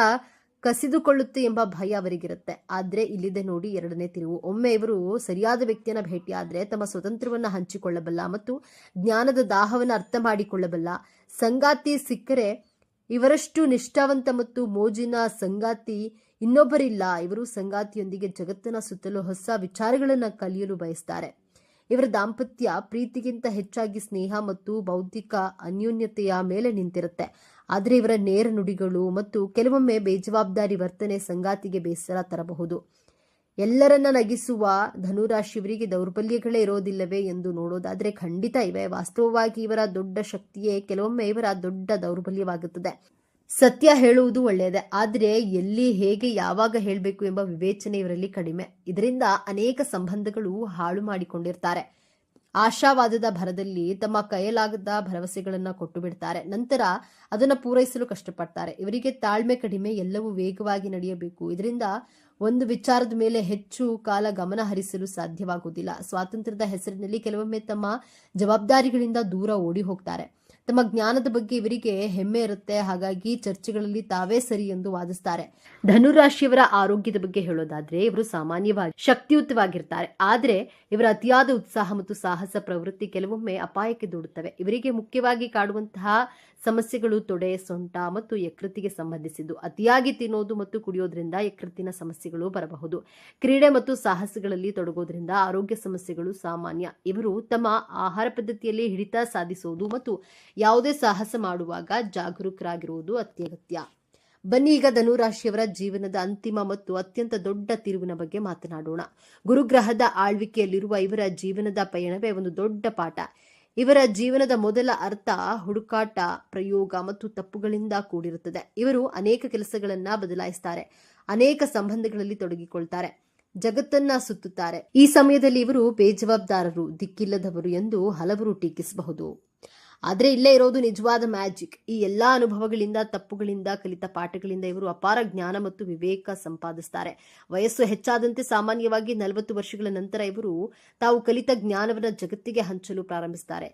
ಕಸಿದುಕೊಳ್ಳುತ್ತೆ ಎಂಬ ಭಯ ಅವರಿಗಿರುತ್ತೆ. ಆದ್ರೆ ಇಲ್ಲಿದೆ ನೋಡಿ ಎರಡನೇ ತಿರುವು. ಒಮ್ಮೆ ಇವರು ಸರಿಯಾದ ವ್ಯಕ್ತಿಯನ್ನ ಭೇಟಿಯಾದ್ರೆ ತಮ್ಮ ಸ್ವತಂತ್ರವನ್ನ ಹಂಚಿಕೊಳ್ಳಬಲ್ಲ ಮತ್ತು ಜ್ಞಾನದ ದಾಹವನ್ನ ಅರ್ಥ ಮಾಡಿಕೊಳ್ಳಬಲ್ಲ ಸಂಗಾತಿ ಸಿಕ್ಕರೆ ಇವರಷ್ಟು ನಿಷ್ಠಾವಂತ ಮತ್ತು ಮೋಜಿನ ಸಂಗಾತಿ ಇನ್ನೊಬ್ಬರಿಲ್ಲ. ಇವರು ಸಂಗಾತಿಯೊಂದಿಗೆ ಜಗತ್ತನ್ನ ಸುತ್ತಲು ಹೊಸ ವಿಚಾರಗಳನ್ನ ಕಲಿಯಲು ಬಯಸ್ತಾರೆ. ಇವರ ದಾಂಪತ್ಯ ಪ್ರೀತಿಗಿಂತ ಹೆಚ್ಚಾಗಿ ಸ್ನೇಹ ಮತ್ತು ಬೌದ್ಧಿಕ ಅನ್ಯೋನ್ಯತೆಯ ಮೇಲೆ ನಿಂತಿರುತ್ತೆ. ಆದರೆ ಇವರ ನೇರ ನುಡಿಗಳು ಮತ್ತು ಕೆಲವೊಮ್ಮೆ ಬೇಜವಾಬ್ದಾರಿ ವರ್ತನೆ ಸಂಗಾತಿಗೆ ಬೇಸರ ತರಬಹುದು. ಎಲ್ಲರನ್ನ ನಗಿಸುವ ಧನುರಾಶಿಯವರಿಗೆ ದೌರ್ಬಲ್ಯಗಳೇ ಇರೋದಿಲ್ಲವೇ ಎಂದು ನೋಡೋದಾದ್ರೆ ಖಂಡಿತ ಇವೆ. ವಾಸ್ತವವಾಗಿ ಇವರ ದೊಡ್ಡ ಶಕ್ತಿಯೇ ಕೆಲವೊಮ್ಮೆ ಇವರ ದೊಡ್ಡ ದೌರ್ಬಲ್ಯವಾಗುತ್ತದೆ. ಸತ್ಯ ಹೇಳುವುದು ಒಳ್ಳೆಯದೇ, ಆದರೆ ಎಲ್ಲಿ, ಹೇಗೆ, ಯಾವಾಗ ಹೇಳಬೇಕು ಎಂಬ ವಿವೇಚನೆ ಇವರಲ್ಲಿ ಕಡಿಮೆ. ಇದರಿಂದ ಅನೇಕ ಸಂಬಂಧಗಳು ಹಾಳು ಮಾಡಿಕೊಂಡಿರ್ತಾರೆ. ಆಶಾವಾದದ ಭರದಲ್ಲಿ ತಮ್ಮ ಕೈಯಲಾಗದ ಭರವಸೆಗಳನ್ನ ಕೊಟ್ಟು ಬಿಡ್ತಾರೆ. ನಂತರ ಅದನ್ನು ಪೂರೈಸಲು ಕಷ್ಟಪಡ್ತಾರೆ. ಇವರಿಗೆ ತಾಳ್ಮೆ ಕಡಿಮೆ, ಎಲ್ಲವೂ ವೇಗವಾಗಿ ನಡೆಯಬೇಕು. ಇದರಿಂದ ಒಂದು ವಿಚಾರದ ಮೇಲೆ ಹೆಚ್ಚು ಕಾಲ ಗಮನ ಹರಿಸಲು ಸಾಧ್ಯವಾಗುವುದಿಲ್ಲ. ಸ್ವಾತಂತ್ರ್ಯದ ಹೆಸರಿನಲ್ಲಿ ಕೆಲವೊಮ್ಮೆ ತಮ್ಮ ಜವಾಬ್ದಾರಿಗಳಿಂದ ದೂರ ಓಡಿ ಹೋಗ್ತಾರೆ. ತಮ್ಮ ಜ್ಞಾನದ ಬಗ್ಗೆ ಇವರಿಗೆ ಹೆಮ್ಮೆ ಇರುತ್ತೆ, ಹಾಗಾಗಿ ಚರ್ಚೆಗಳಲ್ಲಿ ತಾವೇ ಸರಿ ಎಂದು ವಾದಿಸ್ತಾರೆ. ಧನುರಾಶಿಯವರ ಆರೋಗ್ಯದ ಬಗ್ಗೆ ಹೇಳೋದಾದ್ರೆ ಇವರು ಸಾಮಾನ್ಯವಾಗಿ ಶಕ್ತಿಯುತವಾಗಿರ್ತಾರೆ. ಆದರೆ ಇವರ ಅತಿಯಾದ ಉತ್ಸಾಹ ಮತ್ತು ಸಾಹಸ ಪ್ರವೃತ್ತಿ ಕೆಲವೊಮ್ಮೆ ಅಪಾಯಕ್ಕೆ ದೂಡುತ್ತವೆ. ಇವರಿಗೆ ಮುಖ್ಯವಾಗಿ ಕಾಡುವಂತಹ ಸಮಸ್ಯೆಗಳು ತೊಡೆ, ಸೊಂಟ ಮತ್ತು ಯಕೃತ್ತಿಗೆ ಸಂಬಂಧಿಸಿದ್ದು. ಅತಿಯಾಗಿ ತಿನ್ನೋದು ಮತ್ತು ಕುಡಿಯೋದ್ರಿಂದ ಯಕೃತ್ತಿನ ಸಮಸ್ಯೆಗಳು ಬರಬಹುದು. ಕ್ರೀಡೆ ಮತ್ತು ಸಾಹಸಗಳಲ್ಲಿ ತೊಡಗೋದ್ರಿಂದ ಆರೋಗ್ಯ ಸಮಸ್ಯೆಗಳು ಸಾಮಾನ್ಯ. ಇವರು ತಮ್ಮ ಆಹಾರ ಪದ್ಧತಿಯಲ್ಲಿ ಹಿಡಿತ ಸಾಧಿಸುವುದು ಮತ್ತು ಯಾವುದೇ ಸಾಹಸ ಮಾಡುವಾಗ ಜಾಗರೂಕರಾಗಿರುವುದು ಅತ್ಯಗತ್ಯ. ಬನ್ನಿ ಈಗ ಧನುರಾಶಿಯವರ ಜೀವನದ ಅಂತಿಮ ಮತ್ತು ಅತ್ಯಂತ ದೊಡ್ಡ ತಿರುವಿನ ಬಗ್ಗೆ ಮಾತನಾಡೋಣ. ಗುರುಗ್ರಹದ ಆಳ್ವಿಕೆಯಲ್ಲಿರುವ ಇವರ ಜೀವನದ ಪಯಣವೇ ಒಂದು ದೊಡ್ಡ ಪಾಠ. ಇವರ ಜೀವನದ ಮೊದಲ ಅರ್ಥ ಹುಡುಕಾಟ, ಪ್ರಯೋಗ ಮತ್ತು ತಪ್ಪುಗಳಿಂದ ಕೂಡಿರುತ್ತದೆ. ಇವರು ಅನೇಕ ಕೆಲಸಗಳನ್ನ ಬದಲಾಯಿಸುತ್ತಾರೆ, ಅನೇಕ ಸಂಬಂಧಗಳಲ್ಲಿ ತೊಡಗಿಕೊಳ್ತಾರೆ, ಜಗತ್ತನ್ನ ಸುತ್ತುತ್ತಾರೆ. ಈ ಸಮಯದಲ್ಲಿ ಇವರು ಬೇಜವಾಬ್ದಾರರು, ದಿಕ್ಕಿಲ್ಲದವರು ಎಂದು ಹಲವರು ಟೀಕಿಸಬಹುದು. ಆದರೆ ಇಲ್ಲೇ ಇರೋದು ನಿಜವಾದ ಮ್ಯಾಜಿಕ್. ಈ ಎಲ್ಲಾ ಅನುಭವಗಳಿಂದ, ತಪ್ಪುಗಳಿಂದ, ಕಲಿತ ಪಾಠಗಳಿಂದ ಇವರು ಅಪಾರ ಜ್ಞಾನ ಮತ್ತು ವಿವೇಕ ಸಂಪಾದಿಸುತ್ತಾರೆ. ವಯಸ್ಸು ಹೆಚ್ಚಾದಂತೆ ಸಾಮಾನ್ಯವಾಗಿ 40 ವರ್ಷಗಳ ನಂತರ ಇವರು ತಾವು ಕಲಿತ ಜ್ಞಾನವನ್ನು ಜಗತ್ತಿಗೆ ಹಂಚಲು ಪ್ರಾರಂಭಿಸುತ್ತಾರೆ.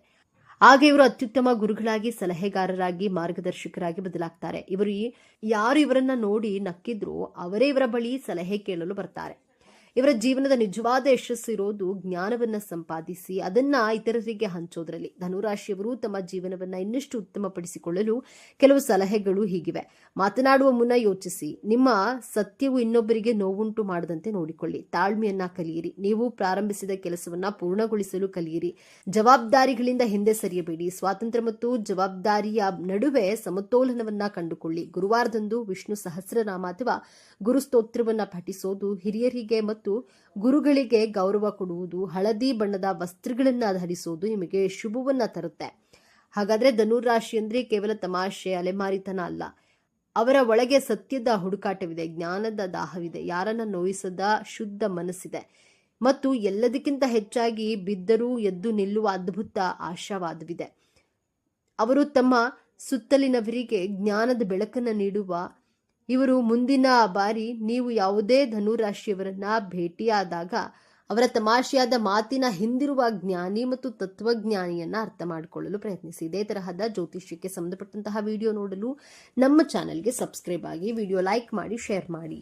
ಆಗ ಇವರು ಅತ್ಯುತ್ತಮ ಗುರುಗಳಾಗಿ, ಸಲಹೆಗಾರರಾಗಿ, ಮಾರ್ಗದರ್ಶಕರಾಗಿ ಬದಲಾಗ್ತಾರೆ. ಯಾರು ಇವರನ್ನ ನೋಡಿ ನಕ್ಕಿದ್ರೋ ಅವರೇ ಇವರ ಬಳಿ ಸಲಹೆ ಕೇಳಲು ಬರ್ತಾರೆ. ಇವರ ಜೀವನದ ನಿಜವಾದ ಯಶಸ್ಸು ಇರೋದು ಜ್ಞಾನವನ್ನ ಸಂಪಾದಿಸಿ ಅದನ್ನ ಇತರರಿಗೆ ಹಂಚೋದ್ರಲ್ಲಿ. ಧನುರಾಶಿಯವರು ತಮ್ಮ ಜೀವನವನ್ನ ಇನ್ನಷ್ಟು ಉತ್ತಮಪಡಿಸಿಕೊಳ್ಳಲು ಕೆಲವು ಸಲಹೆಗಳು ಹೀಗಿವೆ. ಮಾತನಾಡುವ ಮುನ್ನ ಯೋಚಿಸಿ. ನಿಮ್ಮ ಸತ್ಯವು ಇನ್ನೊಬ್ಬರಿಗೆ ನೋವುಂಟು ಮಾಡದಂತೆ ನೋಡಿಕೊಳ್ಳಿ. ತಾಳ್ಮೆಯನ್ನ ಕಲಿಯಿರಿ. ನೀವು ಪ್ರಾರಂಭಿಸಿದ ಕೆಲಸವನ್ನ ಪೂರ್ಣಗೊಳಿಸಲು ಕಲಿಯಿರಿ. ಜವಾಬ್ದಾರಿಗಳಿಂದ ಹಿಂದೆ ಸರಿಯಬೇಡಿ. ಸ್ವಾತಂತ್ರ್ಯ ಮತ್ತು ಜವಾಬ್ದಾರಿಯ ನಡುವೆ ಸಮತೋಲನವನ್ನ ಕಂಡುಕೊಳ್ಳಿ. ಗುರುವಾರದಂದು ವಿಷ್ಣು ಸಹಸ್ರನಾಮ ಅಥವಾ ಗುರು ಸ್ತೋತ್ರವನ್ನ ಪಠಿಸೋದು, ಹಿರಿಯರಿಗೆ ಮತ್ತು ಗುರುಗಳಿಗೆ ಗೌರವ ಕೊಡುವುದು, ಹಳದಿ ಬಣ್ಣದ ವಸ್ತ್ರಗಳನ್ನ ಧರಿಸೋದು ನಿಮಗೆ ಶುಭವನ್ನ ತರುತ್ತೆ. ಹಾಗಾದ್ರೆ ಧನುರಾಶಿ ಅಂದ್ರೆ ಕೇವಲ ತಮಾಷೆ, ಅಲೆಮಾರಿತನ ಅಲ್ಲ. ಅವರ ಒಳಗೆ ಸತ್ಯದ ಹುಡುಕಾಟವಿದೆ, ಜ್ಞಾನದ ದಾಹವಿದೆ, ಯಾರನ್ನ ನೋಯಿಸದ ಶುದ್ಧ ಮನಸ್ಸಿದೆ ಮತ್ತು ಎಲ್ಲದಕ್ಕಿಂತ ಹೆಚ್ಚಾಗಿ ಬಿದ್ದರೂ ಎದ್ದು ನಿಲ್ಲುವ ಅದ್ಭುತ ಆಶಾವಾದವಿದೆ. ಅವರು ತಮ್ಮ ಸುತ್ತಲಿನವರಿಗೆ ಜ್ಞಾನದ ಬೆಳಕನ್ನು ನೀಡುವ ಇವರು. ಮುಂದಿನ ಬಾರಿ ನೀವು ಯಾವುದೇ ಧನುರಾಶಿಯವರನ್ನ ಭೇಟಿಯಾದಾಗ ಅವರ ತಮಾಷೆಯಾದ ಮಾತಿನ ಹಿಂದಿರುವ ಜ್ಞಾನಿ ಮತ್ತು ತತ್ವಜ್ಞಾನಿಯನ್ನ ಅರ್ಥ ಮಾಡಿಕೊಳ್ಳಲು ಪ್ರಯತ್ನಿಸಿ. ಇದೇ ತರಹದ ಜ್ಯೋತಿಷ್ಯಕ್ಕೆ ಸಂಬಂಧಪಟ್ಟಂತಹ ವಿಡಿಯೋ ನೋಡಲು ನಮ್ಮ ಚಾನೆಲ್ಗೆ ಸಬ್ಸ್ಕ್ರೈಬ್ ಆಗಿ, ವಿಡಿಯೋ ಲೈಕ್ ಮಾಡಿ, ಶೇರ್ ಮಾಡಿ.